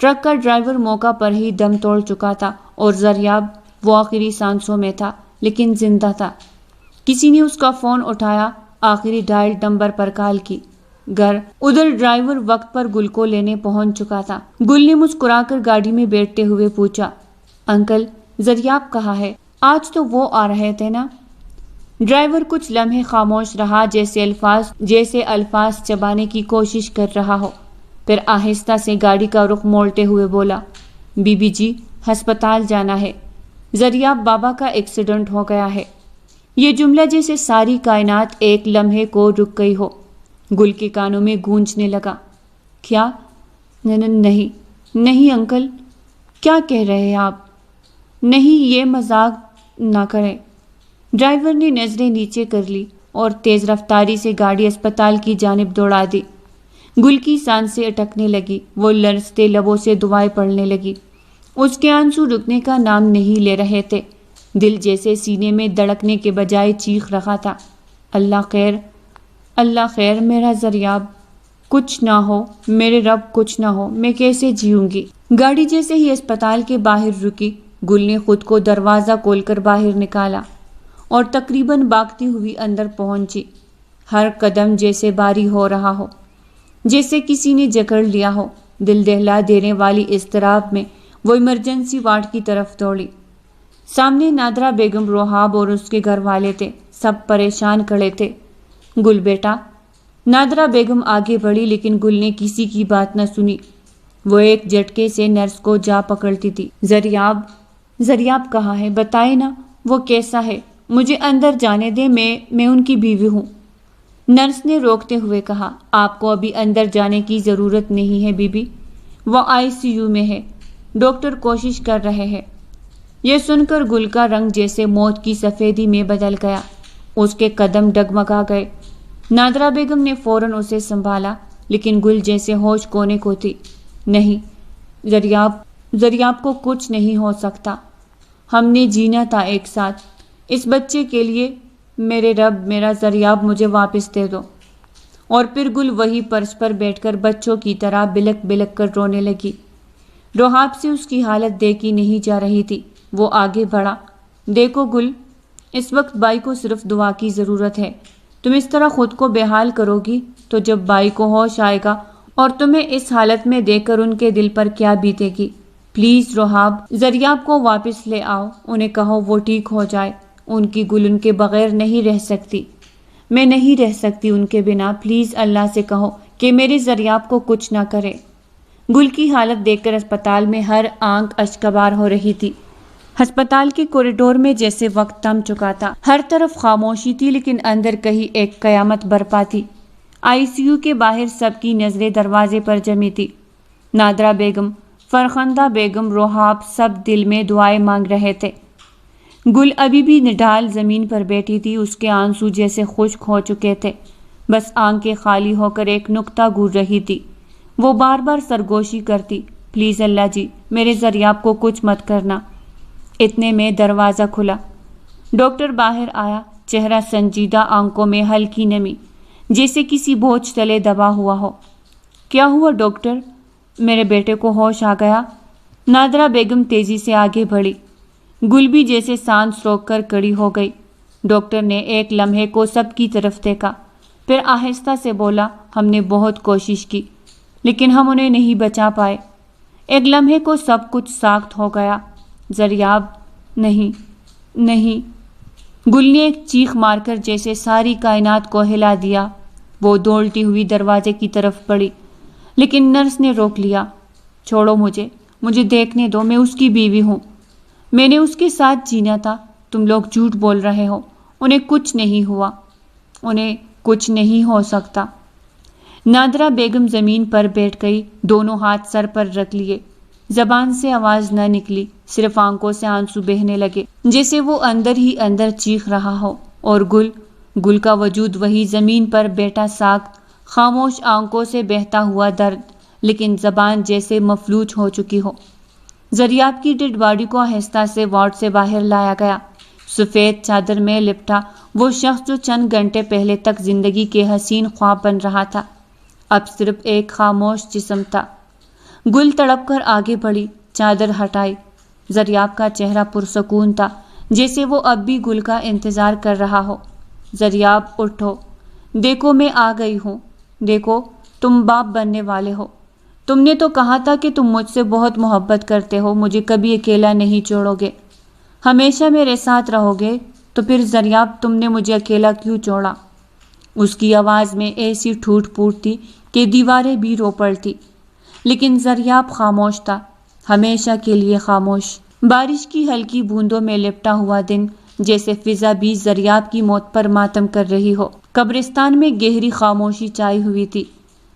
ٹرک کا ڈرائیور موقع پر ہی دم توڑ چکا تھا اور زریاب وہ آخری سانسوں میں تھا لیکن زندہ تھا۔ کسی نے اس کا فون اٹھایا آخری ڈائل نمبر پر کال کی۔ گھر ادھر ڈرائیور وقت پر گل کو لینے پہنچ چکا تھا۔ گل نے مسکرا کر گاڑی میں بیٹھتے ہوئے پوچھا، انکل زریاب کہاں ہے؟ آج تو وہ آ رہے تھے نا؟ ڈرائیور کچھ لمحے خاموش رہا، جیسے الفاظ چبانے کی کوشش کر رہا ہو، پھر آہستہ سے گاڑی کا رخ موڑتے ہوئے بولا، بی بی جی ہسپتال جانا ہے، زریاب بابا کا ایکسیڈنٹ ہو گیا ہے۔ یہ جملہ جیسے ساری کائنات ایک لمحے کو رک گئی ہو، گل کے کانوں میں گونجنے لگا۔ کیا؟ نہیں انکل، کیا کہہ رہے ہیں آپ؟ نہیں، یہ مذاق نہ کریں۔ ڈرائیور نے نظریں نیچے کر لی اور تیز رفتاری سے گاڑی اسپتال کی جانب دوڑا دی۔ گل کی سانسیں اٹکنے لگی، وہ لرزتے لبوں سے دعائیں پڑھنے لگی۔ اس کے آنسو رکنے کا نام نہیں لے رہے تھے، دل جیسے سینے میں دھڑکنے کے بجائے چیخ رہا تھا، اللہ خیر میرا زریاب، کچھ نہ ہو میرے رب، کچھ نہ ہو، میں کیسے جیوں گی۔ گاڑی جیسے ہی اسپتال کے باہر رکی، گل نے خود کو دروازہ کھول کر باہر نکالا اور تقریباً بھاگتی ہوئی اندر پہنچی۔ ہر قدم جیسے بھاری ہو رہا ہو، جیسے کسی نے جکڑ لیا ہو۔ دل دہلا دینے والی اضطراب میں وہ ایمرجنسی وارڈ کی طرف دوڑی۔ سامنے نادرا بیگم، روحاب اور اس کے گھر والے تھے، سب پریشان کھڑے تھے۔ گل بیٹا، نادرا بیگم آگے بڑھی لیکن گل نے کسی کی بات نہ سنی۔ وہ ایک جھٹکے سے نرس کو جا پکڑتی تھی۔ زریاب کہاں ہے؟ بتائے نا، وہ کیسا ہے؟ مجھے اندر جانے دے، میں ان کی بیوی ہوں۔ نرس نے روکتے ہوئے کہا، آپ کو ابھی اندر جانے کی ضرورت نہیں ہے بی بی، وہ ICU میں ہے، ڈاکٹر کوشش کر رہے ہیں۔ یہ سن کر گل کا رنگ جیسے موت کی سفیدی میں بدل گیا، اس کے قدم ڈگمگا گئے۔ نادرا بیگم نے فوراً اسے سنبھالا، لیکن گل جیسے ہوش کھونے کو تھی۔ نہیں، زریاب کو کچھ نہیں ہو سکتا، ہم نے جینا تھا ایک ساتھ، اس بچے کے لیے، میرے رب میرا زریاب مجھے واپس دے دو۔ اور پھر گل وہی فرش پر بیٹھ کر بچوں کی طرح بلک بلک کر رونے لگی۔ روحاب سے اس کی حالت دیکھی نہیں جا رہی تھی، وہ آگے بڑھا، دیکھو گل، اس وقت بھائی کو صرف دعا کی ضرورت ہے، تم اس طرح خود کو بے حال کرو گی تو جب بھائی کو ہوش آئے گا اور تمہیں اس حالت میں دیکھ کر ان کے دل پر کیا بیتے گی۔ پلیز روحاب، زریاب کو واپس لے آؤ، انہیں کہو وہ ٹھیک ہو جائے، ان کی گل ان کے بغیر نہیں رہ سکتی، میں نہیں رہ سکتی ان کے بنا، پلیز اللہ سے کہو کہ میرے زریاب کو کچھ نہ کرے۔ گل کی حالت دیکھ کر اسپتال میں ہر آنکھ اشکبار ہو رہی تھی۔ ہسپتال کے کوریڈور میں جیسے وقت تھم چکا تھا، ہر طرف خاموشی تھی، لیکن اندر کہیں ایک قیامت برپا تھی۔ ICU کے باہر سب کی نظریں دروازے پر جمی تھی۔ نادرا بیگم، فرخندہ بیگم، روحاب سب دل میں دعائیں مانگ رہے تھے۔ گل ابھی بھی نڈال زمین پر بیٹھی تھی، اس کے آنسو جیسے خشک ہو چکے تھے، بس آنکھیں خالی ہو کر ایک نقطہ گور رہی تھی۔ وہ بار بار سرگوشی کرتی، پلیز اللہ جی، میرے زریاب کو کچھ مت کرنا۔ اتنے میں دروازہ کھلا، ڈاکٹر باہر آیا، چہرہ سنجیدہ، آنکھوں میں ہلکی نمی، جیسے کسی بوجھ تلے دبا ہوا ہو۔ کیا ہوا ڈاکٹر؟ میرے بیٹے کو ہوش آ گیا؟ نادرا بیگم تیزی سے آگے بڑھی، گل بھی جیسے سانس روک کر کھڑی ہو گئی۔ ڈاکٹر نے ایک لمحے کو سب کی طرف دیکھا، پھر آہستہ سے بولا، ہم نے بہت کوشش کی لیکن ہم انہیں نہیں بچا پائے۔ ایک لمحے کو سب کچھ ساخت ہو گیا۔ زریاب، نہیں۔ گل نے ایک چیخ مار کر جیسے ساری کائنات کو ہلا دیا۔ وہ دوڑتی ہوئی دروازے کی طرف بڑھی، لیکن نرس نے روک لیا۔ چھوڑو مجھے دیکھنے دو، میں اس کی بیوی ہوں، میں نے اس کے ساتھ جینا تھا، تم لوگ جھوٹ بول رہے ہو، انہیں کچھ نہیں ہوا، انہیں کچھ نہیں ہو سکتا۔ نادرا بیگم زمین پر بیٹھ گئی، دونوں ہاتھ سر پر رکھ لیے، زبان سے آواز نہ نکلی، صرف آنکھوں سے آنسو بہنے لگے، جیسے وہ اندر ہی اندر چیخ رہا ہو۔ اور گل کا وجود وہی زمین پر بیٹھا ساکت، خاموش، آنکھوں سے بہتا ہوا درد، لیکن زبان جیسے مفلوج ہو چکی ہو۔ زریاب کی ڈیڈ باڈی کو آہستہ سے وارڈ سے باہر لایا گیا۔ سفید چادر میں لپٹا وہ شخص جو چند گھنٹے پہلے تک زندگی کے حسین خواب بن رہا تھا، اب صرف ایک خاموش جسم تھا۔ گل تڑپ کر آگے بڑھی، چادر ہٹائی۔ زریاب کا چہرہ پرسکون تھا، جیسے وہ اب بھی گل کا انتظار کر رہا ہو۔ زریاب اٹھو، دیکھو میں آ گئی ہوں، دیکھو تم باپ بننے والے ہو، تم نے تو کہا تھا کہ تم مجھ سے بہت محبت کرتے ہو، مجھے کبھی اکیلا نہیں چھوڑو گے، ہمیشہ میرے ساتھ رہو گے، تو پھر زریاب تم نے مجھے اکیلا کیوں چھوڑا؟ اس کی آواز میں ایسی ٹھوٹ پھوٹ تھی کہ دیواریں بھی رو پڑتی، لیکن زریاب خاموش تھا، ہمیشہ کے لیے خاموش۔ بارش کی ہلکی بوندوں میں لپٹا ہوا دن جیسے فضا بھی زریاب کی موت پر ماتم کر رہی ہو۔ قبرستان میں گہری خاموشی چھائی ہوئی تھی،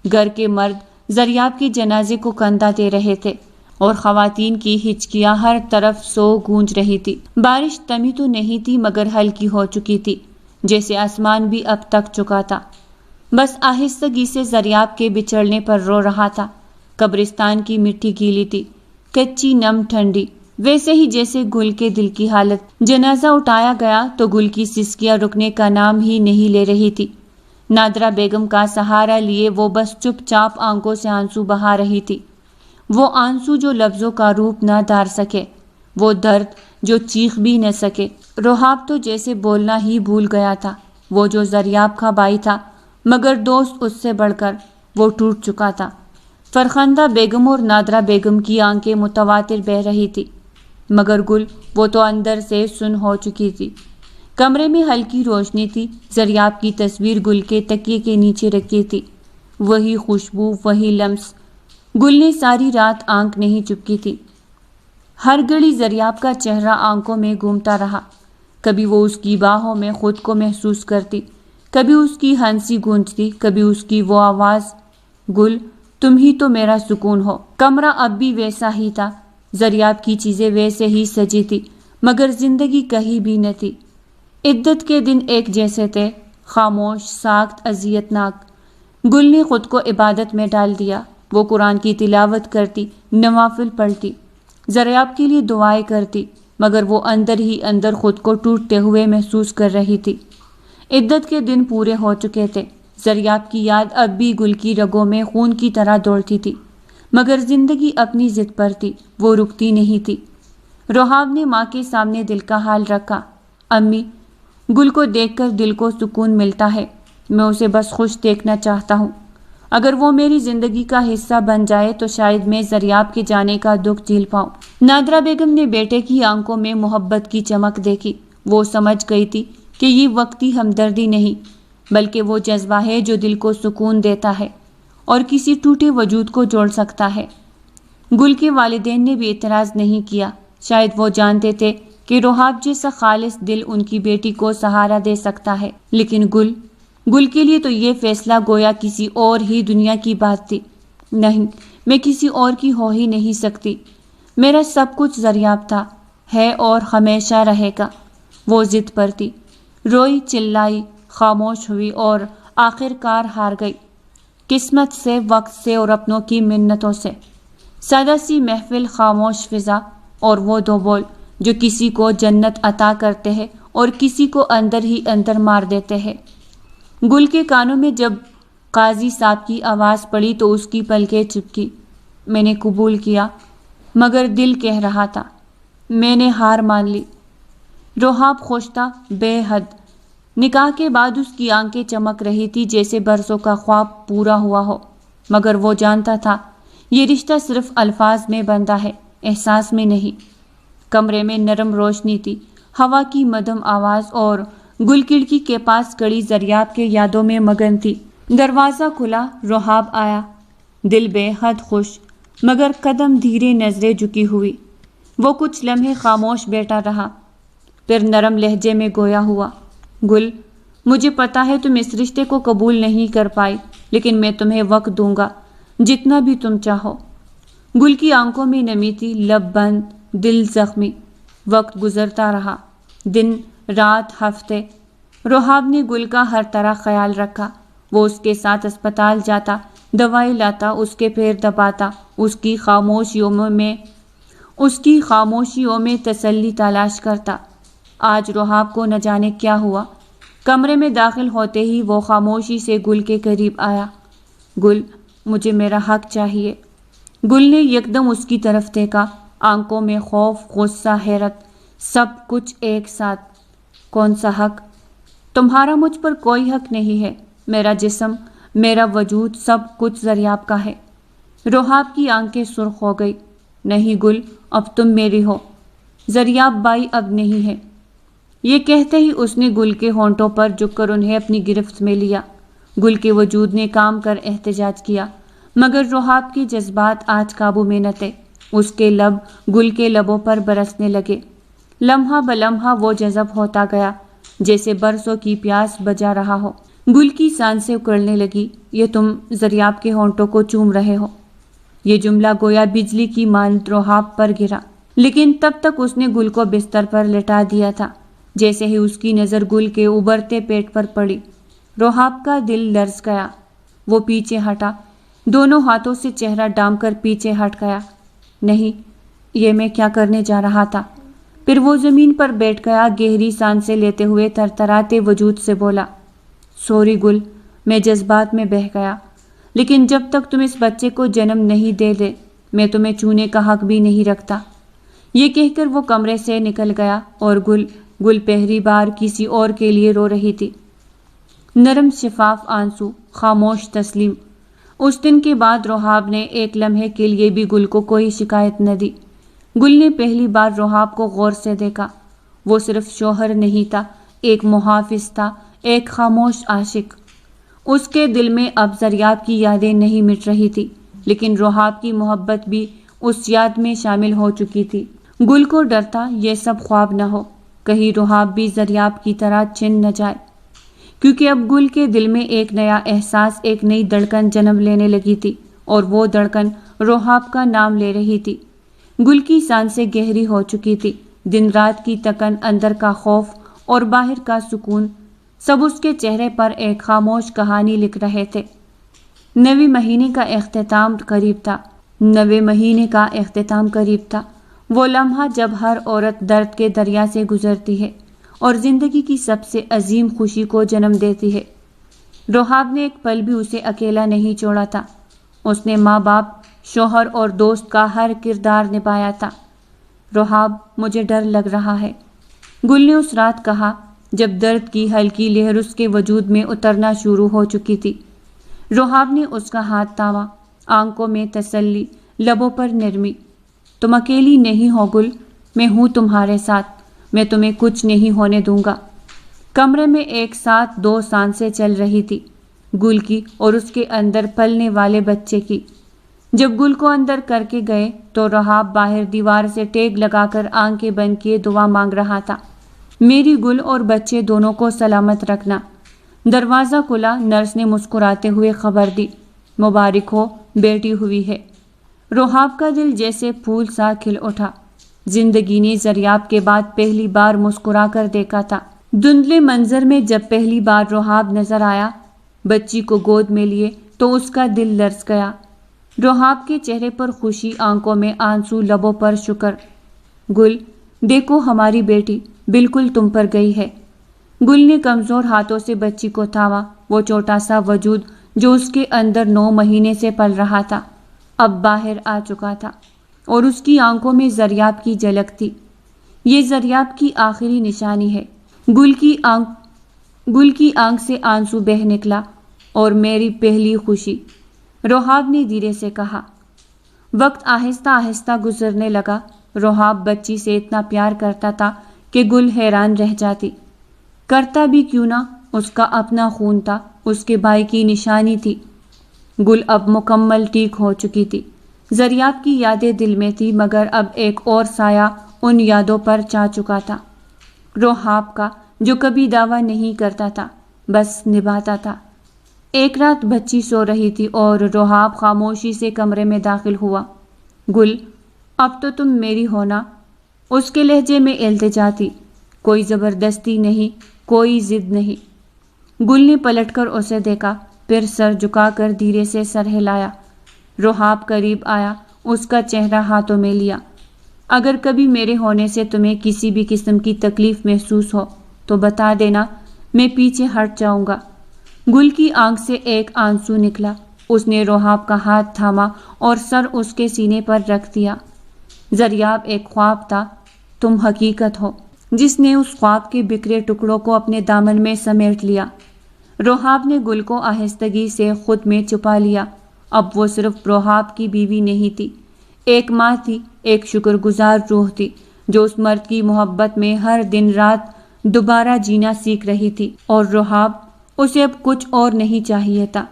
گھر کے مرد زریاب کے جنازے کو کندھا دے رہے تھے اور خواتین کی ہچکیاں ہر طرف سو گونج رہی تھی۔ بارش تمی تو نہیں تھی مگر ہلکی ہو چکی تھی، جیسے آسمان بھی اب تک چکا تھا، بس آہستگی سے زریاب کے بچھڑنے پر رو رہا تھا۔ قبرستان کی مٹی گیلی تھی، کچی نم ٹھنڈی، ویسے ہی جیسے گل کے دل کی حالت۔ جنازہ اٹھایا گیا تو گل کی سسکیاں رکنے کا نام ہی نہیں لے رہی تھی۔ نادرا بیگم کا سہارا لیے وہ بس چپ چاپ آنکھوں سے آنسو بہا رہی تھی، وہ آنسو جو لفظوں کا روپ نہ دھار سکے، وہ درد جو چیخ بھی نہ سکے۔ روحاب تو جیسے بولنا ہی بھول گیا تھا، وہ جو زریاب کا بھائی تھا مگر دوست اس سے بڑھ کر، وہ ٹوٹ چکا تھا۔ فرخندہ بیگم اور نادرا بیگم کی آنکھیں متواتر بہہ رہی تھی، مگر گل وہ تو اندر سے سن ہو چکی تھی۔ کمرے میں ہلکی روشنی تھی، زریاب کی تصویر گل کے تکیے کے نیچے رکھی تھی، وہی خوشبو، وہی لمس۔ گل نے ساری رات آنکھ نہیں چپکی تھی، ہر گھڑی زریاب کا چہرہ آنکھوں میں گھومتا رہا، کبھی وہ اس کی باہوں میں خود کو محسوس کرتی، کبھی اس کی ہنسی گونجتی، کبھی اس کی وہ آواز، گل تم ہی تو میرا سکون ہو۔ کمرہ اب بھی ویسا ہی تھا، زریاب کی چیزیں ویسے ہی سجی تھی، مگر زندگی کہیں بھی نہ تھی۔ عدت کے دن ایک جیسے تھے، خاموش، ساکت، اذیت ناک۔ گل نے خود کو عبادت میں ڈال دیا، وہ قرآن کی تلاوت کرتی، نوافل پڑھتی، زریاب کے لیے دعائیں کرتی، مگر وہ اندر ہی اندر خود کو ٹوٹتے ہوئے محسوس کر رہی تھی۔ عدت کے دن پورے ہو چکے تھے، زریاب کی یاد اب بھی گل کی رگوں میں خون کی طرح دوڑتی تھی، مگر زندگی اپنی ضد پر تھی، وہ رکتی نہیں تھی۔ روحاب نے ماں کے سامنے دل کا حال رکھا، امی، گل کو دیکھ کر دل کو سکون ملتا ہے، میں اسے بس خوش دیکھنا چاہتا ہوں، اگر وہ میری زندگی کا حصہ بن جائے تو شاید میں زریاب کے جانے کا دکھ جھیل پاؤں۔ نادرا بیگم نے بیٹے کی آنکھوں میں محبت کی چمک دیکھی، وہ سمجھ گئی تھی کہ یہ وقتی ہمدردی نہیں بلکہ وہ جذبہ ہے جو دل کو سکون دیتا ہے اور کسی ٹوٹے وجود کو جوڑ سکتا ہے۔ گل کے والدین نے بھی اعتراض نہیں کیا، شاید وہ جانتے تھے کہ روحاب جیسا خالص دل ان کی بیٹی کو سہارا دے سکتا ہے، لیکن گل کے لیے تو یہ فیصلہ گویا کسی اور ہی دنیا کی بات تھی۔ نہیں، میں کسی اور کی ہو ہی نہیں سکتی، میرا سب کچھ زریاب تھا، ہے اور ہمیشہ رہے گا۔ وہ ضد پر تھی، روئی، چلائی، خاموش ہوئی اور آخر کار ہار گئی، قسمت سے، وقت سے اور اپنوں کی منتوں سے۔ سادہ سی محفل، خاموش فضا اور وہ دو بول جو کسی کو جنت عطا کرتے ہیں اور کسی کو اندر ہی اندر مار دیتے ہیں۔ گل کے کانوں میں جب قاضی صاحب کی آواز پڑی تو اس کی پلکیں چپکی، میں نے قبول کیا، مگر دل کہہ رہا تھا میں نے ہار مان لی۔ روحاب خوش تھا، بے حد۔ نکاح کے بعد اس کی آنکھیں چمک رہی تھی جیسے برسوں کا خواب پورا ہوا ہو، مگر وہ جانتا تھا یہ رشتہ صرف الفاظ میں بندھا ہے، احساس میں نہیں۔ کمرے میں نرم روشنی تھی، ہوا کی مدھم آواز اور گل کھڑکی کے پاس کھڑی زریاب کے یادوں میں مگن تھی۔ دروازہ کھلا، روحاب آیا، دل بے حد خوش، مگر قدم دھیرے، نظریں جھکی ہوئی۔ وہ کچھ لمحے خاموش بیٹھا رہا، پھر نرم لہجے میں گویا ہوا، گل، مجھے پتا ہے تم اس رشتے کو قبول نہیں کر پائی، لیکن میں تمہیں وقت دوں گا، جتنا بھی تم چاہو۔ گل کی آنکھوں میں نمی تھی، لب بند، دل زخمی۔ وقت گزرتا رہا، دن، رات، ہفتے۔ روحاب نے گل کا ہر طرح خیال رکھا، وہ اس کے ساتھ اسپتال جاتا، دوائی لاتا، اس کے پیر دباتا، اس کی خاموشیوں میں تسلی تلاش کرتا۔ آج روحاب کو نہ جانے کیا ہوا، کمرے میں داخل ہوتے ہی وہ خاموشی سے گل کے قریب آیا، گل، مجھے میرا حق چاہیے۔ گل نے یکدم اس کی طرف دیکھا، آنکھوں میں خوف، غصہ، حیرت، سب کچھ ایک ساتھ۔ کون سا حق؟ تمہارا مجھ پر کوئی حق نہیں ہے، میرا جسم، میرا وجود، سب کچھ زریاب کا ہے۔ روحاب کی آنکھیں سرخ ہو گئی۔ نہیں گل، اب تم میری ہو، زریاب بائی اب نہیں ہے۔ یہ کہتے ہی اس نے گل کے ہونٹوں پر جھک کر انہیں اپنی گرفت میں لیا۔ گل کے وجود نے کام کر احتجاج کیا، مگر روحاب کے جذبات آج قابو میں نہ تھے۔ اس کے لب گل کے لبوں پر برسنے لگے۔ لمحہ بلمحہ وہ جذب ہوتا گیا، جیسے برسوں کی پیاس بجھا رہا ہو۔ گل کی سانسیں اکڑنے لگی۔ یہ تم زریاب کے ہونٹوں کو چوم رہے ہو؟ یہ جملہ گویا بجلی کی مانند روحاب پر گرا، لیکن تب تک اس نے گل کو بستر پر لٹا دیا تھا۔ جیسے ہی اس کی نظر گل کے ابھرتے پیٹ پر پڑی، روحاب کا دل لرز گیا۔ وہ پیچھے ہٹا، دونوں ہاتھوں سے چہرہ ڈھانپ کر پیچھے ہٹ گیا۔ نہیں، یہ میں کیا کرنے جا رہا تھا؟ پھر وہ زمین پر بیٹھ گیا، گہری سانسیں لیتے ہوئے تھرتھراتے وجود سے بولا، سوری گل، میں جذبات میں بہہ گیا، لیکن جب تک تم اس بچے کو جنم نہیں دے دے، میں تمہیں چھونے کا حق بھی نہیں رکھتا۔ یہ کہہ کر وہ کمرے سے نکل گیا، اور گل پہلی بار کسی اور کے لیے رو رہی تھی۔ نرم شفاف آنسو، خاموش تسلیم۔ اس دن کے بعد روحاب نے ایک لمحے کے لیے بھی گل کو کوئی شکایت نہ دی۔ گل نے پہلی بار روحاب کو غور سے دیکھا۔ وہ صرف شوہر نہیں تھا، ایک محافظ تھا، ایک خاموش عاشق۔ اس کے دل میں اب زریاب کی یادیں نہیں مٹ رہی تھی، لیکن روحاب کی محبت بھی اس یاد میں شامل ہو چکی تھی۔ گل کو ڈر تھا یہ سب خواب نہ ہو، کہیں روحاب بھی زریاب کی طرح چھن نہ جائے، کیونکہ اب گل کے دل میں ایک نیا احساس، ایک نئی دھڑکن جنم لینے لگی تھی، اور وہ دھڑکن روحاب کا نام لے رہی تھی۔ گل کی سانسیں گہری ہو چکی تھی۔ دن رات کی تکن، اندر کا خوف اور باہر کا سکون، سب اس کے چہرے پر ایک خاموش کہانی لکھ رہے تھے۔ 9ویں مہینے کا اختتام قریب تھا۔ وہ لمحہ جب ہر عورت درد کے دریا سے گزرتی ہے اور زندگی کی سب سے عظیم خوشی کو جنم دیتی ہے۔ روحاب نے ایک پل بھی اسے اکیلا نہیں چھوڑا تھا۔ اس نے ماں باپ، شوہر اور دوست کا ہر کردار نبھایا تھا۔ روحاب، مجھے ڈر لگ رہا ہے، گل نے اس رات کہا، جب درد کی ہلکی لہر اس کے وجود میں اترنا شروع ہو چکی تھی۔ روحاب نے اس کا ہاتھ تھاما، آنکھوں میں تسلی، لبوں پر نرمی۔ تم اکیلی نہیں ہو گل، میں ہوں تمہارے ساتھ، میں تمہیں کچھ نہیں ہونے دوں گا۔ کمرے میں ایک ساتھ 2 سانسیں چل رہی تھی، گل کی اور اس کے اندر پلنے والے بچے کی۔ جب گل کو اندر کر کے گئے تو روحاب باہر دیوار سے ٹیک لگا کر آنکھیں بند کیے دعا مانگ رہا تھا، میری گل اور بچے دونوں کو سلامت رکھنا۔ دروازہ کھلا، نرس نے مسکراتے ہوئے خبر دی، مبارک ہو، بیٹی ہوئی ہے۔ روحاب کا دل جیسے پھول سا کھل اٹھا۔ زندگی نے زریاب کے بعد پہلی بار مسکرا کر دیکھا تھا۔ دھندلے منظر میں جب پہلی بار روحاب نظر آیا، بچی کو گود میں لیے، تو اس کا دل لرز گیا۔ روحاب کے چہرے پر خوشی، آنکھوں میں آنسو، لبوں پر شکر۔ گل، دیکھو ہماری بیٹی بالکل تم پر گئی ہے۔ گل نے کمزور ہاتھوں سے بچی کو تھاما۔ وہ چھوٹا سا وجود جو اس کے اندر 9 مہینے سے پل رہا تھا، اب باہر آ چکا تھا، اور اس کی آنکھوں میں زریاب کی جھلک تھی۔ یہ زریاب کی آخری نشانی ہے۔ گل کی آنکھ سے آنسو بہہ نکلا، اور میری پہلی خوشی، روحاب نے دھیرے سے کہا۔ وقت آہستہ آہستہ گزرنے لگا۔ روحاب بچی سے اتنا پیار کرتا تھا کہ گل حیران رہ جاتی۔ کرتا بھی کیوں نہ، اس کا اپنا خون تھا، اس کے بھائی کی نشانی تھی۔ گل اب مکمل ٹھیک ہو چکی تھی۔ زریاب کی یادیں دل میں تھی، مگر اب ایک اور سایہ ان یادوں پر چھا چکا تھا، روحاب کا، جو کبھی دعویٰ نہیں کرتا تھا، بس نبھاتا تھا۔ ایک رات بچی سو رہی تھی اور روحاب خاموشی سے کمرے میں داخل ہوا۔ گل، اب تو تم میری ہونا۔ اس کے لہجے میں التجا تھی، کوئی زبردستی نہیں، کوئی ضد نہیں۔ گل نے پلٹ کر اسے دیکھا، پھر سر جھکا کر دھیرے سے سر ہلایا۔ روحاب قریب آیا، اس کا چہرہ ہاتھوں میں لیا۔ اگر کبھی میرے ہونے سے تمہیں کسی بھی قسم کی تکلیف محسوس ہو تو بتا دینا، میں پیچھے ہٹ جاؤں گا۔ گل کی آنکھ سے ایک آنسو نکلا۔ اس نے روحاب کا ہاتھ تھاما اور سر اس کے سینے پر رکھ دیا۔ زریاب ایک خواب تھا، تم حقیقت ہو، جس نے اس خواب کے بکھرے ٹکڑوں کو اپنے دامن میں سمیٹ لیا۔ روحاب نے گل کو آہستگی سے خود میں چھپا لیا۔ اب وہ صرف روحاب کی بیوی نہیں تھی، ایک ماں تھی، ایک شکر گزار روح تھی جو اس مرد کی محبت میں ہر دن رات دوبارہ جینا سیکھ رہی تھی۔ اور روحاب، اسے اب کچھ اور نہیں چاہیے تھا۔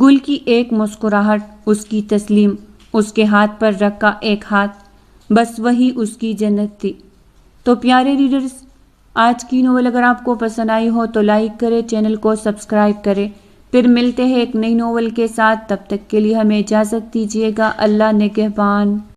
گل کی ایک مسکراہٹ، اس کی تسلیم، اس کے ہاتھ پر رکھا ایک ہاتھ، بس وہی اس کی جنت تھی۔ تو پیارے ریڈرز، آج کی ناول اگر آپ کو پسند آئی ہو تو لائک کریں، چینل کو سبسکرائب کریں۔ پھر ملتے ہیں ایک نئی ناول کے ساتھ، تب تک کے لیے ہمیں اجازت دیجیے گا۔ اللہ نگہبان۔